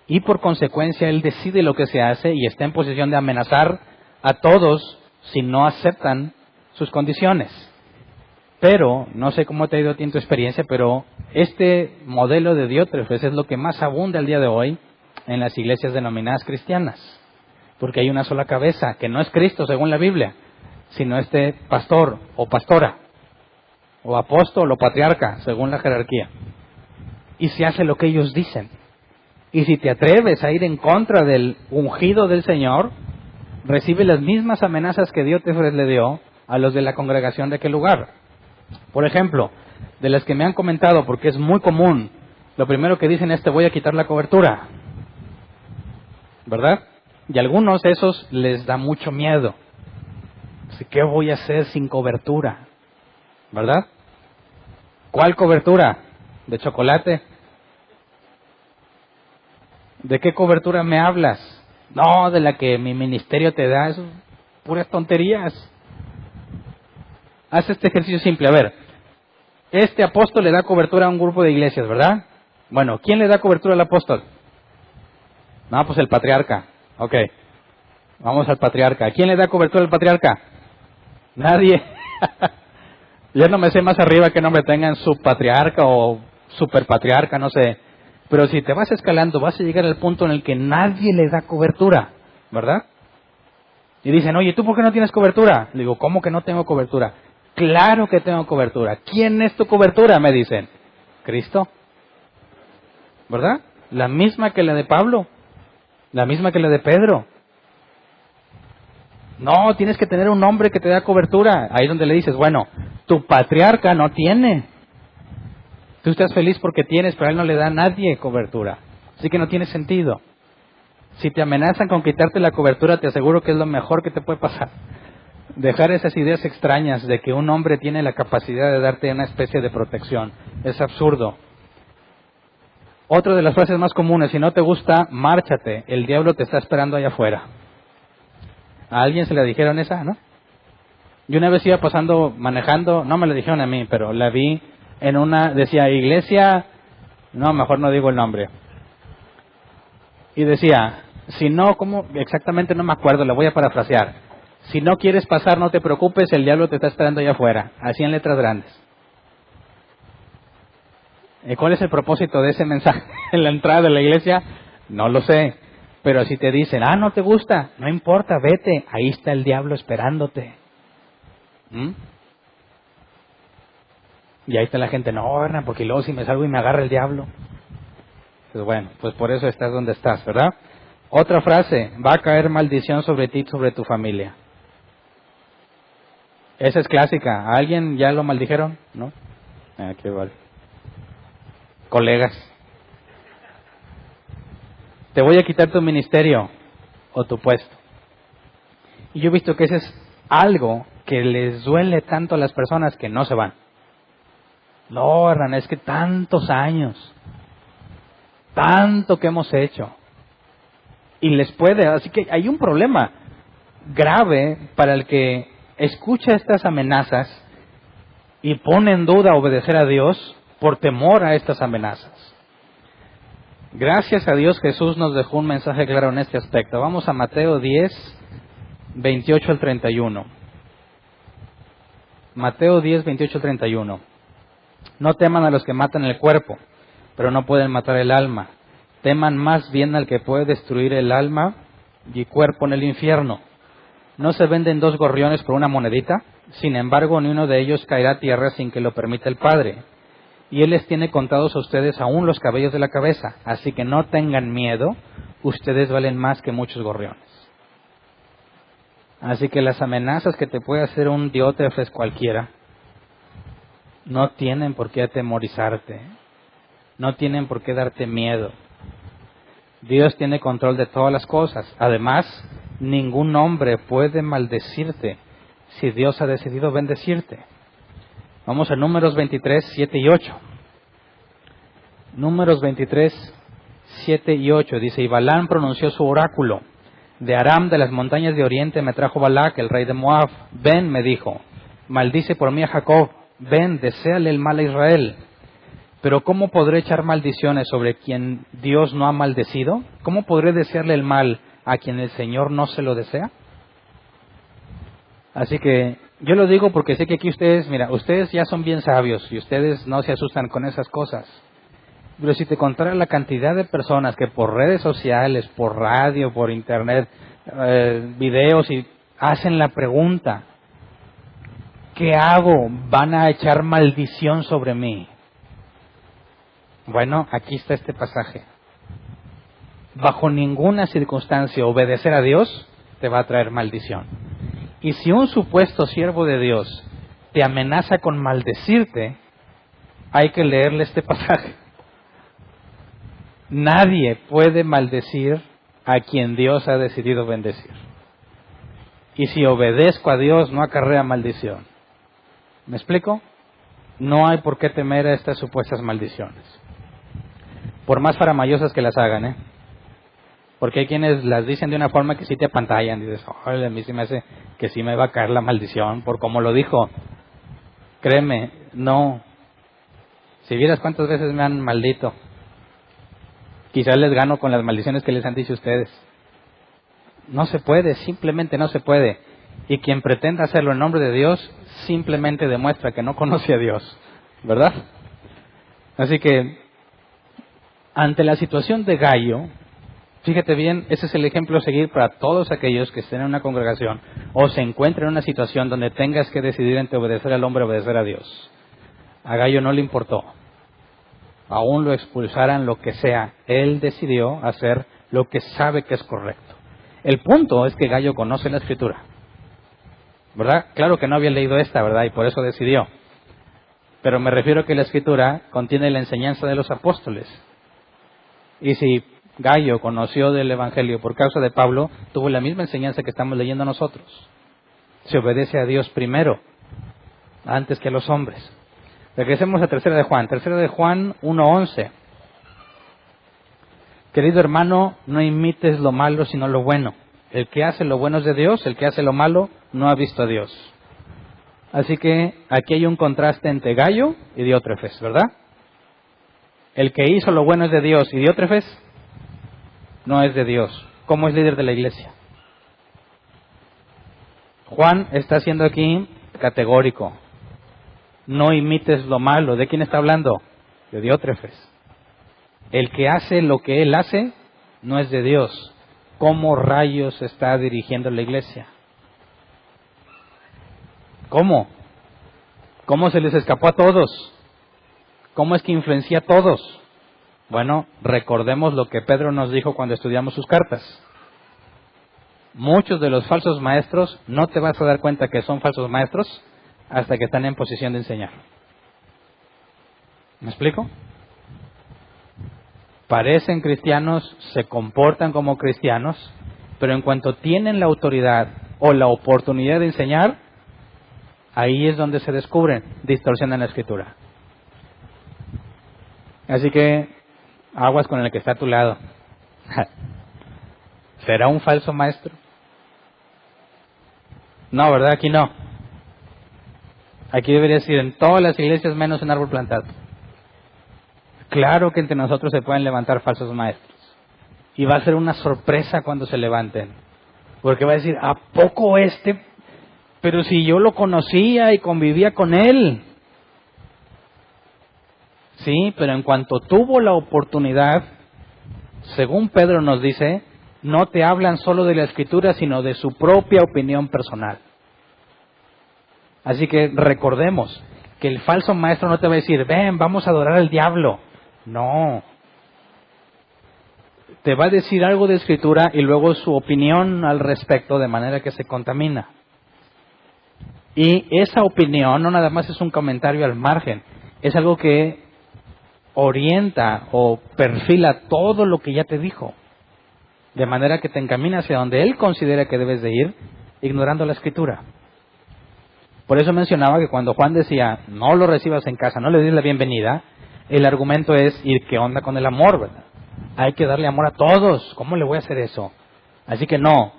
y por consecuencia él decide lo que se hace y está en posición de amenazar a todos si no aceptan sus condiciones. Pero, no sé cómo te ha ido a ti en tu experiencia, pero este modelo de Diótrefes es lo que más abunda el día de hoy en las iglesias denominadas cristianas. Porque hay una sola cabeza, que no es Cristo según la Biblia, sino este pastor o pastora, o apóstol o patriarca según la jerarquía. Y se hace lo que ellos dicen. Y si te atreves a ir en contra del ungido del Señor, recibe las mismas amenazas que Diótrefes le dio a los de la congregación de aquel lugar. Por ejemplo, de las que me han comentado, porque es muy común, lo primero que dicen es: te voy a quitar la cobertura, ¿verdad? Y a algunos de esos les da mucho miedo. Así, ¿qué voy a hacer sin cobertura? ¿Verdad? ¿Cuál cobertura? ¿De chocolate? ¿De qué cobertura me hablas? No, de la que mi ministerio te da. Eso, puras tonterías. Haz este ejercicio simple. A ver, este apóstol le da cobertura a un grupo de iglesias, ¿verdad? Bueno, ¿quién le da cobertura al apóstol? No, pues el patriarca. Ok, vamos al patriarca. ¿Quién le da cobertura al patriarca? Nadie. Ya no me sé más arriba que nombre tengan, subpatriarca o superpatriarca, no sé. Pero si te vas escalando, vas a llegar al punto en el que nadie le da cobertura, ¿verdad? Y dicen: oye, ¿tú por qué no tienes cobertura? Le digo: ¿cómo que no tengo cobertura? Claro que tengo cobertura. ¿Quién es tu cobertura? Me dicen: Cristo. ¿Verdad? La misma que la de Pablo. La misma que la de Pedro. No, tienes que tener un hombre que te da cobertura. Ahí es donde le dices: bueno, tu patriarca no tiene. Tú estás feliz porque tienes, pero a él no le da a nadie cobertura. Así que no tiene sentido. Si te amenazan con quitarte la cobertura, te aseguro que es lo mejor que te puede pasar. Dejar esas ideas extrañas de que un hombre tiene la capacidad de darte una especie de protección. Es absurdo. Otra de las frases más comunes: si no te gusta, márchate, el diablo te está esperando allá afuera. ¿A alguien se le dijeron esa, no? Yo una vez iba pasando, manejando, no me la dijeron a mí, pero la vi en una, decía iglesia, no, mejor no digo el nombre. Y decía: si no, ¿cómo? Exactamente no me acuerdo, la voy a parafrasear. Si no quieres pasar, no te preocupes, el diablo te está esperando allá afuera. Así en letras grandes. ¿Y cuál es el propósito de ese mensaje en la entrada de la iglesia? No lo sé. Pero si te dicen: no te gusta, no importa, vete, ahí está el diablo esperándote. Y ahí está la gente: no, Hernán, porque luego si me salgo y me agarra el diablo. Pues bueno, pues por eso estás donde estás, ¿verdad? Otra frase: va a caer maldición sobre ti y sobre tu familia. Esa es clásica. ¿A alguien ya lo maldijeron? ¿No? Qué vale. Colegas: te voy a quitar tu ministerio o tu puesto. Y yo he visto que ese es algo que les duele tanto a las personas que no se van. No, Hernán, es que tantos años, tanto que hemos hecho. Y les puede, así que hay un problema grave para el que escucha estas amenazas y pone en duda obedecer a Dios por temor a estas amenazas. Gracias a Dios Jesús nos dejó un mensaje claro en este aspecto. Vamos a Mateo 10, 28 al 31. Mateo 10, 28 al 31. No teman a los que matan el cuerpo, pero no pueden matar el alma. Teman más bien al que puede destruir el alma y cuerpo en el infierno. ¿No se venden 2 gorriones por una monedita? Sin embargo, ni uno de ellos caerá a tierra sin que lo permita el Padre. Y Él les tiene contados a ustedes aún los cabellos de la cabeza. Así que no tengan miedo, ustedes valen más que muchos gorriones. Así que las amenazas que te puede hacer un Diótrefes cualquiera, no tienen por qué atemorizarte, no tienen por qué darte miedo. Dios tiene control de todas las cosas. Además, ningún hombre puede maldecirte si Dios ha decidido bendecirte. Vamos a Números 23, 7 y 8. Números 23, 7 y 8. Dice, y Balaam pronunció su oráculo. De Aram, de las montañas de oriente, me trajo Balac, el rey de Moab. Ven, me dijo, maldice por mí a Jacob. Ven, deséale el mal a Israel. Pero ¿cómo podré echar maldiciones sobre quien Dios no ha maldecido? ¿Cómo podré desearle el mal a quien el Señor no se lo desea? Así que yo lo digo porque sé que aquí ustedes, mira, ustedes ya son bien sabios y ustedes no se asustan con esas cosas. Pero si te contara la cantidad de personas que por redes sociales, por radio, por internet, videos y hacen la pregunta, ¿qué hago? ¿Van a echar maldición sobre mí? Bueno, aquí está este pasaje. Bajo ninguna circunstancia obedecer a Dios te va a traer maldición. Y si un supuesto siervo de Dios te amenaza con maldecirte, hay que leerle este pasaje. Nadie puede maldecir a quien Dios ha decidido bendecir. Y si obedezco a Dios, no acarrea maldición. ¿Me explico? No hay por qué temer a estas supuestas maldiciones. Por más faramayosas que las hagan, Porque hay quienes las dicen de una forma que sí te apantallan. Dices, oye, a mí sí me hace que sí me va a caer la maldición por como lo dijo. Créeme, no. Si vieras cuántas veces me han maldito, quizás les gano con las maldiciones que les han dicho ustedes. No se puede, simplemente no se puede. Y quien pretenda hacerlo en nombre de Dios, simplemente demuestra que no conoce a Dios. ¿Verdad? Así que, ante la situación de Gallo, fíjate bien, ese es el ejemplo a seguir para todos aquellos que estén en una congregación o se encuentren en una situación donde tengas que decidir entre obedecer al hombre o obedecer a Dios. A Gallo no le importó. Aún lo expulsaran, lo que sea, él decidió hacer lo que sabe que es correcto. El punto es que Gallo conoce la Escritura, ¿verdad? Claro que no había leído esta, ¿verdad? Y por eso decidió. Pero me refiero a que la Escritura contiene la enseñanza de los apóstoles. Y si Gallo conoció del Evangelio por causa de Pablo, tuvo la misma enseñanza que estamos leyendo nosotros. Se obedece a Dios primero, antes que a los hombres. Regresemos a 3 de Juan. 3 de Juan 1:11. Querido hermano, no imites lo malo sino lo bueno. El que hace lo bueno es de Dios, el que hace lo malo no ha visto a Dios. Así que aquí hay un contraste entre Gallo y Diótrefes, ¿verdad? El que hizo lo bueno es de Dios y Diótrefes no es de Dios. ¿Cómo es líder de la iglesia? Juan está siendo aquí categórico. No imites lo malo. ¿De quién está hablando? De Diótrefes. El que hace lo que él hace no es de Dios. ¿Cómo rayos está dirigiendo la iglesia? ¿Cómo? ¿Cómo se les escapó a todos? ¿Cómo es que influencia a todos? Bueno, recordemos lo que Pedro nos dijo cuando estudiamos sus cartas. Muchos de los falsos maestros no te vas a dar cuenta que son falsos maestros hasta que están en posición de enseñar. ¿Me explico? Parecen cristianos, se comportan como cristianos, pero en cuanto tienen la autoridad o la oportunidad de enseñar, ahí es donde se descubren, distorsionan la Escritura. Así que, aguas con el que está a tu lado. ¿Será un falso maestro? No, ¿verdad? Aquí no. Aquí debería decir en todas las iglesias menos un árbol plantado. Claro que entre nosotros se pueden levantar falsos maestros. Y va a ser una sorpresa cuando se levanten. Porque va a decir, ¿a poco este? Pero si yo lo conocía y convivía con él. Sí, pero en cuanto tuvo la oportunidad, según Pedro nos dice, no te hablan solo de la Escritura, sino de su propia opinión personal. Así que recordemos que el falso maestro no te va a decir, ven, vamos a adorar al diablo. No. Te va a decir algo de Escritura y luego su opinión al respecto, de manera que se contamina. Y esa opinión no nada más es un comentario al margen, es algo que orienta o perfila todo lo que ya te dijo, de manera que te encamina hacia donde él considera que debes de ir, ignorando la Escritura. Por eso mencionaba que cuando Juan decía, no lo recibas en casa, no le des la bienvenida, el argumento es, ¿y qué onda con el amor, verdad? Hay que darle amor a todos, ¿cómo le voy a hacer eso? Así que no,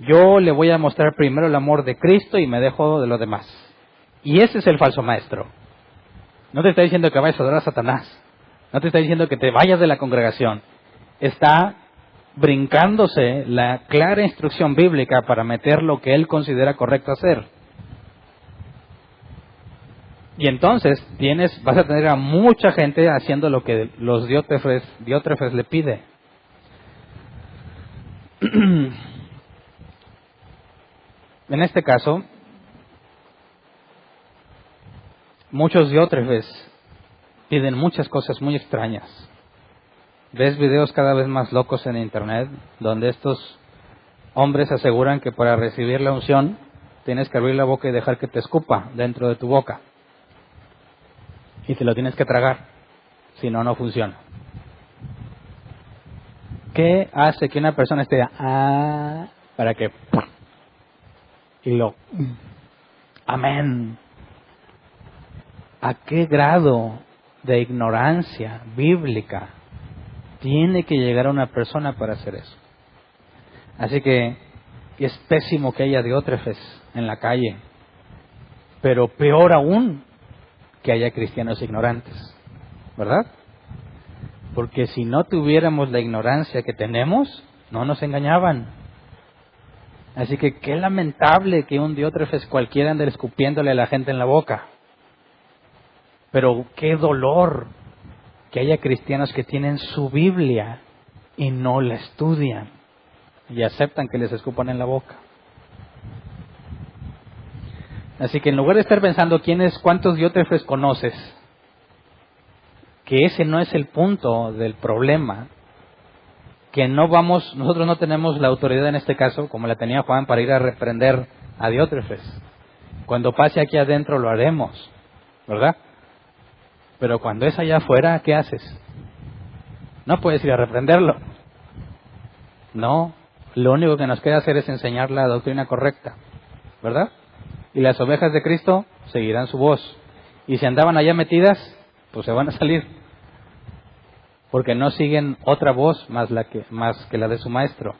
yo le voy a mostrar primero el amor de Cristo y me dejo de lo demás. Y ese es el falso maestro. No te está diciendo que vayas a adorar a Satanás, no te está diciendo que te vayas de la congregación, está brincándose la clara instrucción bíblica para meter lo que él considera correcto hacer. Y entonces vas a tener a mucha gente haciendo lo que los Diótrefes le pide. En este caso, muchos Diótrefes piden muchas cosas muy extrañas. Ves videos cada vez más locos en internet, donde estos hombres aseguran que para recibir la unción tienes que abrir la boca y dejar que te escupa dentro de tu boca. Y te lo tienes que tragar, si no, no funciona. ¿Qué hace que una persona esté para que y lo amén? ¿A qué grado de ignorancia bíblica tiene que llegar una persona para hacer eso? Así que es pésimo que haya Diótrefes en la calle, pero peor aún que haya cristianos ignorantes, ¿verdad? Porque si no tuviéramos la ignorancia que tenemos, no nos engañaban. Así que qué lamentable que un Diótrefes cualquiera ande escupiéndole a la gente en la boca. Pero qué dolor que haya cristianos que tienen su Biblia y no la estudian y aceptan que les escupan en la boca. Así que en lugar de estar pensando cuántos Diótrefes conoces, que ese no es el punto del problema, que nosotros no tenemos la autoridad en este caso, como la tenía Juan, para ir a reprender a Diótrefes. Cuando pase aquí adentro lo haremos, ¿verdad? Pero cuando es allá afuera, ¿qué haces? No puedes ir a reprenderlo. No, lo único que nos queda hacer es enseñar la doctrina correcta, ¿verdad? Y las ovejas de Cristo seguirán su voz. Y si andaban allá metidas, pues se van a salir. Porque no siguen otra voz más que la de su maestro.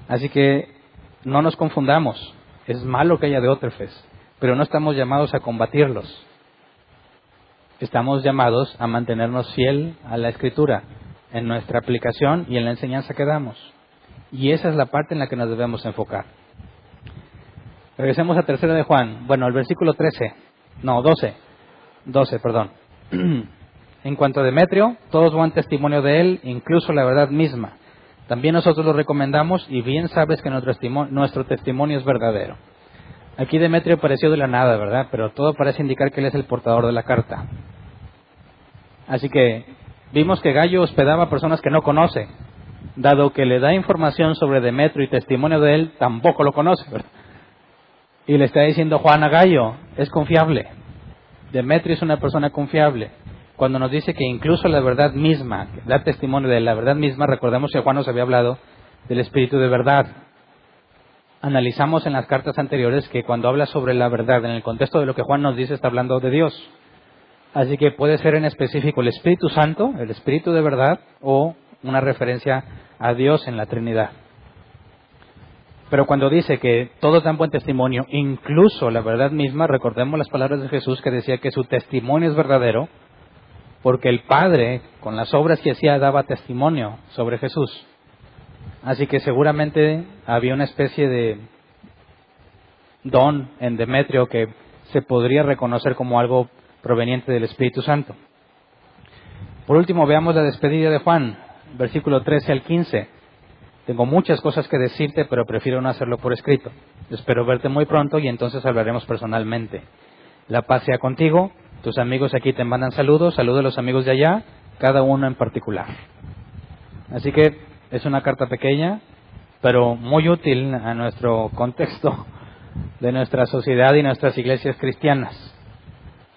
Así que no nos confundamos. Es malo que haya Diótrefes, pero no estamos llamados a combatirlos. Estamos llamados a mantenernos fiel a la Escritura en nuestra aplicación y en la enseñanza que damos. Y esa es la parte en la que nos debemos enfocar. Regresemos a 3 de Juan. Bueno, el versículo 12, perdón. En cuanto a Demetrio, todos dan testimonio de él, incluso la verdad misma. También nosotros lo recomendamos y bien sabes que nuestro testimonio es verdadero. Aquí Demetrio apareció de la nada, ¿verdad? Pero todo parece indicar que él es el portador de la carta. Así que vimos que Gallo hospedaba a personas que no conoce. Dado que le da información sobre Demetrio y testimonio de él, tampoco lo conoce, ¿verdad? Y le está diciendo Juan a Gallo, es confiable. Demetrio es una persona confiable. Cuando nos dice que incluso la verdad misma, da testimonio de la verdad misma, recordemos que Juan nos había hablado del Espíritu de verdad. Analizamos en las cartas anteriores que cuando habla sobre la verdad, en el contexto de lo que Juan nos dice, está hablando de Dios. Así que puede ser en específico el Espíritu Santo, el Espíritu de verdad, o una referencia a Dios en la Trinidad. Pero cuando dice que todos dan buen testimonio, incluso la verdad misma, recordemos las palabras de Jesús que decía que su testimonio es verdadero, porque el Padre, con las obras que hacía, daba testimonio sobre Jesús. Así que seguramente había una especie de don en Demetrio que se podría reconocer como algo proveniente del Espíritu Santo. Por último, veamos la despedida de Juan, versículo 13 al 15. Tengo muchas cosas que decirte, pero prefiero no hacerlo por escrito. Espero verte muy pronto y entonces hablaremos personalmente. La paz sea contigo. Tus amigos aquí te mandan saludos. Saludos a los amigos de allá, cada uno en particular. Así que es una carta pequeña, pero muy útil a nuestro contexto de nuestra sociedad y nuestras iglesias cristianas.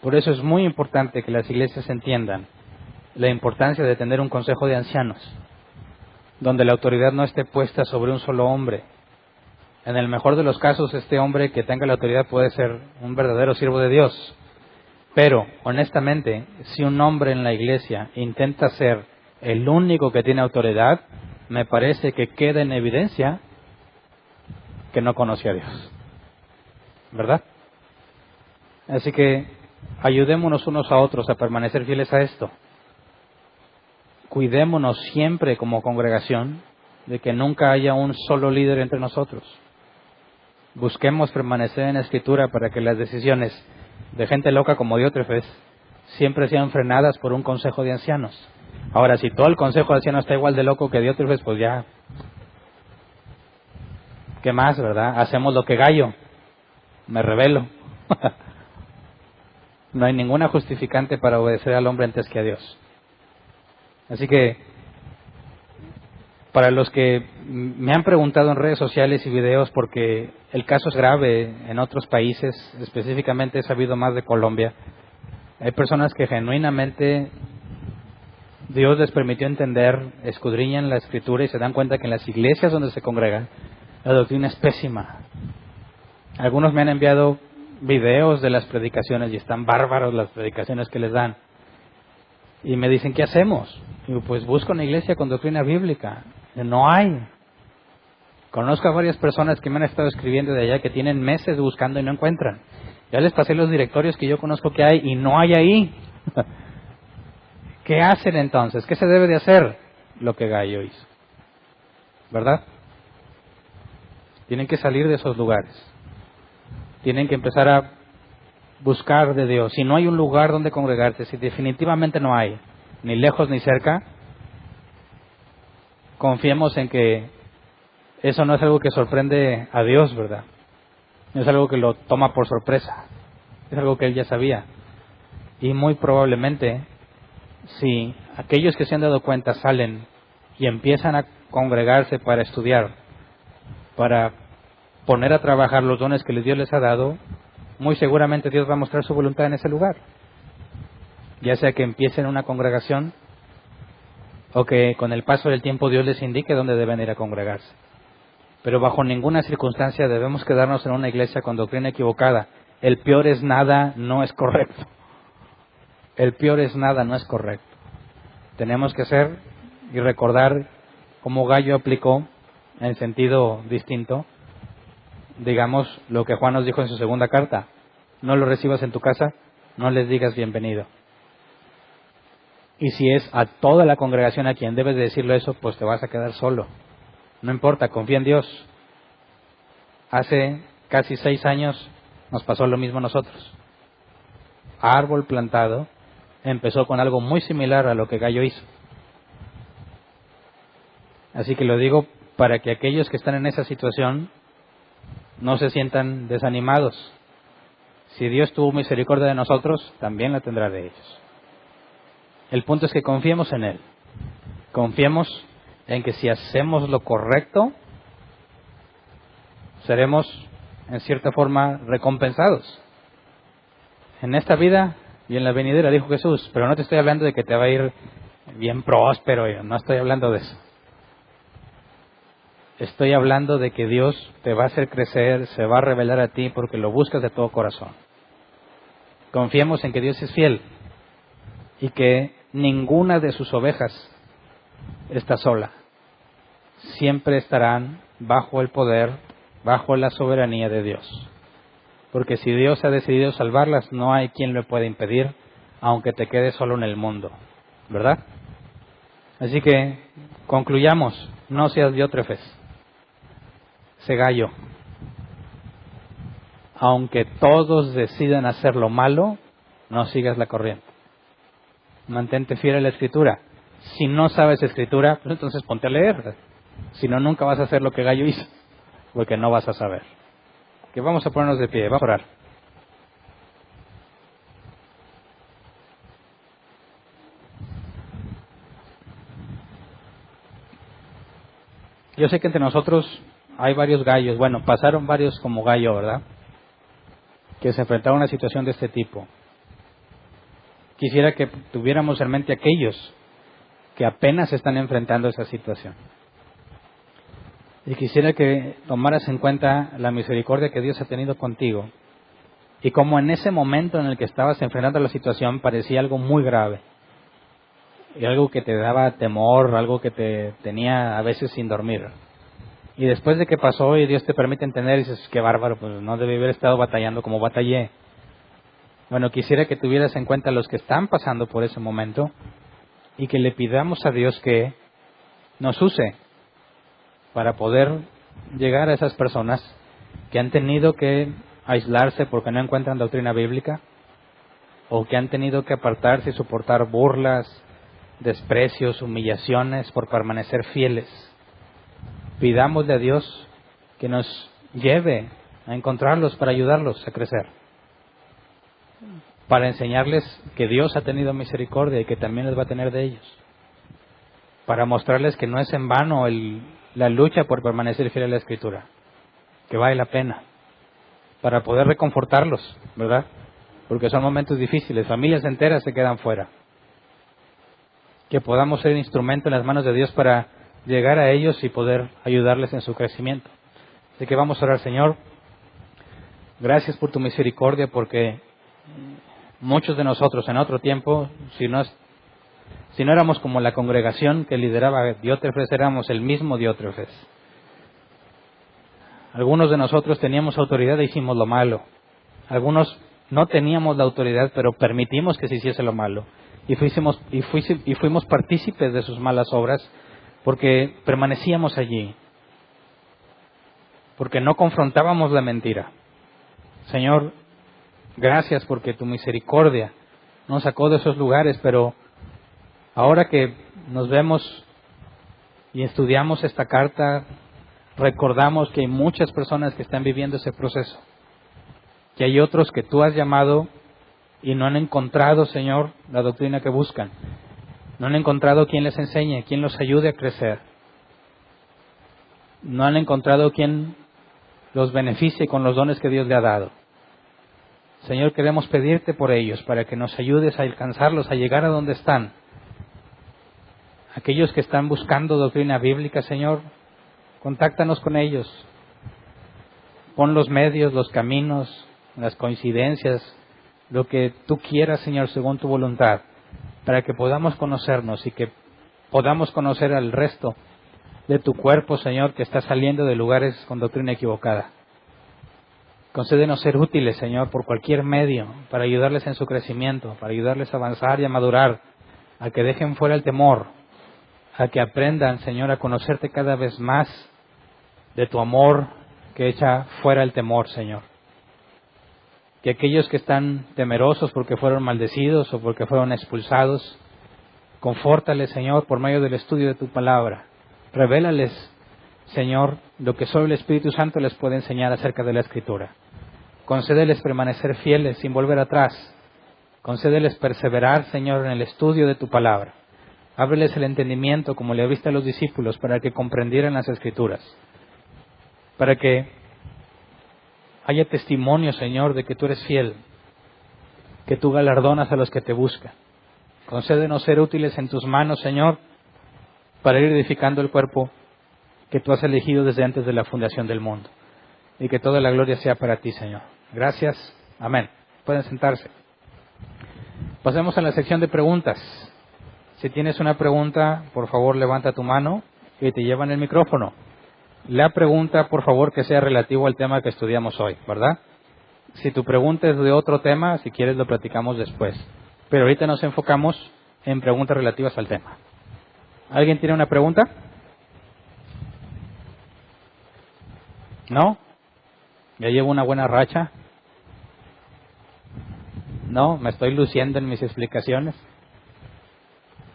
Por eso es muy importante que las iglesias entiendan la importancia de tener un consejo de ancianos, donde la autoridad no esté puesta sobre un solo hombre. En el mejor de los casos, este hombre que tenga la autoridad puede ser un verdadero siervo de Dios. Pero, honestamente, si un hombre en la iglesia intenta ser el único que tiene autoridad, me parece que queda en evidencia que no conoce a Dios. ¿Verdad? Así que ayudémonos unos a otros a permanecer fieles a esto. Cuidémonos siempre como congregación de que nunca haya un solo líder entre nosotros. Busquemos permanecer en la Escritura para que las decisiones de gente loca como Diótrefes siempre sean frenadas por un consejo de ancianos. Ahora, si todo el consejo de ancianos está igual de loco que Diótrefes, pues ya, ¿qué más, verdad? Hacemos lo que Gallo, me rebelo. No hay ninguna justificante para obedecer al hombre antes que a Dios. Así que, para los que me han preguntado en redes sociales y videos, porque el caso es grave en otros países, específicamente he sabido más de Colombia, hay personas que genuinamente Dios les permitió entender, escudriñan la Escritura y se dan cuenta que en las iglesias donde se congregan, la doctrina es pésima. Algunos me han enviado videos de las predicaciones y están bárbaros las predicaciones que les dan. Y me dicen, ¿qué hacemos? Digo, pues busco una iglesia con doctrina bíblica. No hay. Conozco a varias personas que me han estado escribiendo de allá que tienen meses buscando y no encuentran. Ya les pasé los directorios que yo conozco que hay y no hay ahí. ¿Qué hacen entonces? ¿Qué se debe de hacer? Lo que Gallo hizo. ¿Verdad? Tienen que salir de esos lugares. Tienen que empezar a buscar de Dios. Si no hay un lugar donde congregarse, si definitivamente no hay, ni lejos ni cerca, confiemos en que eso no es algo que sorprende a Dios, ¿verdad? No es algo que lo toma por sorpresa. Es algo que Él ya sabía. Y muy probablemente, si aquellos que se han dado cuenta salen y empiezan a congregarse para estudiar, para poner a trabajar los dones que Dios les ha dado, muy seguramente Dios va a mostrar su voluntad en ese lugar. Ya sea que empiecen una congregación o que con el paso del tiempo Dios les indique dónde deben ir a congregarse. Pero bajo ninguna circunstancia debemos quedarnos en una iglesia con doctrina equivocada. El peor es nada no es correcto. El peor es nada no es correcto. Tenemos que hacer y recordar cómo Gallo aplicó en sentido distinto, digamos, lo que Juan nos dijo en su segunda carta. No lo recibas en tu casa, no les digas bienvenido. Y si es a toda la congregación a quien debes de decirlo eso, pues te vas a quedar solo. No importa, confía en Dios. Hace casi 6 años nos pasó lo mismo a nosotros. Árbol plantado empezó con algo muy similar a lo que Gallo hizo. Así que lo digo para que aquellos que están en esa situación no se sientan desanimados. Si Dios tuvo misericordia de nosotros, también la tendrá de ellos. El punto es que confiemos en Él. Confiemos en que si hacemos lo correcto, seremos en cierta forma recompensados. En esta vida y en la venidera, dijo Jesús, pero no te estoy hablando de que te va a ir bien próspero, no estoy hablando de eso. Estoy hablando de que Dios te va a hacer crecer, se va a revelar a ti porque lo buscas de todo corazón. Confiemos en que Dios es fiel y que ninguna de sus ovejas está sola. Siempre estarán bajo el poder, bajo la soberanía de Dios. Porque si Dios ha decidido salvarlas, no hay quien lo pueda impedir, aunque te quedes solo en el mundo. ¿Verdad? Así que concluyamos, no seas Diótrefes. Sé Gallo. Aunque todos decidan hacer lo malo, no sigas la corriente. Mantente fiel a la Escritura. Si no sabes Escritura, pues entonces ponte a leer. Si no, nunca vas a hacer lo que Gallo hizo, porque no vas a saber. Que vamos a ponernos de pie, vamos a orar. Yo sé que entre nosotros hay varios gallos, bueno, pasaron varios como Gallo, ¿verdad? Que se enfrentaron a una situación de este tipo. Quisiera que tuviéramos en mente aquellos que apenas están enfrentando esa situación. Y quisiera que tomaras en cuenta la misericordia que Dios ha tenido contigo. Y como en ese momento en el que estabas enfrentando la situación parecía algo muy grave. Y algo que te daba temor, algo que te tenía a veces sin dormir. Y después de que pasó y Dios te permite entender, dices, qué bárbaro, pues no debí haber estado batallando como batallé. Bueno, quisiera que tuvieras en cuenta los que están pasando por ese momento y que le pidamos a Dios que nos use para poder llegar a esas personas que han tenido que aislarse porque no encuentran doctrina bíblica o que han tenido que apartarse y soportar burlas, desprecios, humillaciones por permanecer fieles. Pidámosle a Dios que nos lleve a encontrarlos para ayudarlos a crecer, para enseñarles que Dios ha tenido misericordia y que también les va a tener de ellos, para mostrarles que no es en vano la lucha por permanecer fiel a la Escritura, que vale la pena, para poder reconfortarlos, ¿verdad? Porque son momentos difíciles, familias enteras se quedan fuera. Que podamos ser instrumento en las manos de Dios para llegar a ellos y poder ayudarles en su crecimiento. Así que vamos a orar, Señor. Gracias por tu misericordia, porque muchos de nosotros en otro tiempo, si no éramos como la congregación que lideraba Diótrefes, éramos el mismo Diótrefes. Algunos de nosotros teníamos autoridad e hicimos lo malo. Algunos no teníamos la autoridad, pero permitimos que se hiciese lo malo. Y fuimos partícipes de sus malas obras porque permanecíamos allí, porque no confrontábamos la mentira. Señor, gracias porque tu misericordia nos sacó de esos lugares, pero ahora que nos vemos y estudiamos esta carta, recordamos que hay muchas personas que están viviendo ese proceso, que hay otros que tú has llamado y no han encontrado, Señor, la doctrina que buscan. No han encontrado quien les enseñe, quien los ayude a crecer. No han encontrado quien los beneficie con los dones que Dios le ha dado. Señor, queremos pedirte por ellos, para que nos ayudes a alcanzarlos, a llegar a donde están. Aquellos que están buscando doctrina bíblica, Señor, contáctanos con ellos. Pon los medios, los caminos, las coincidencias, lo que tú quieras, Señor, según tu voluntad, para que podamos conocernos y que podamos conocer al resto de tu cuerpo, Señor, que está saliendo de lugares con doctrina equivocada. Concédenos ser útiles, Señor, por cualquier medio, para ayudarles en su crecimiento, para ayudarles a avanzar y a madurar, a que dejen fuera el temor, a que aprendan, Señor, a conocerte cada vez más de tu amor que echa fuera el temor, Señor. Que aquellos que están temerosos porque fueron maldecidos o porque fueron expulsados, confórtales, Señor, por medio del estudio de tu palabra. Revélales, Señor, lo que solo el Espíritu Santo les puede enseñar acerca de la Escritura. Concédeles permanecer fieles sin volver atrás. Concédeles perseverar, Señor, en el estudio de tu palabra. Ábreles el entendimiento, como le abriste a los discípulos, para que comprendieran las Escrituras. Para que haya testimonio, Señor, de que tú eres fiel, que tú galardonas a los que te buscan. Concédenos ser útiles en tus manos, Señor, para ir edificando el cuerpo que tú has elegido desde antes de la fundación del mundo. Y que toda la gloria sea para ti, Señor. Gracias. Amén. Pueden sentarse. Pasemos a la sección de preguntas. Si tienes una pregunta, por favor, levanta tu mano y te llevan el micrófono. La pregunta, por favor, que sea relativo al tema que estudiamos hoy, ¿verdad? Si tu pregunta es de otro tema, si quieres lo platicamos después. Pero ahorita nos enfocamos en preguntas relativas al tema. ¿Alguien tiene una pregunta? ¿No? ¿Ya llevo una buena racha? ¿No? ¿Me estoy luciendo en mis explicaciones?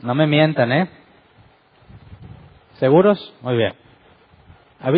No me mientan, ¿eh? ¿Seguros? Muy bien.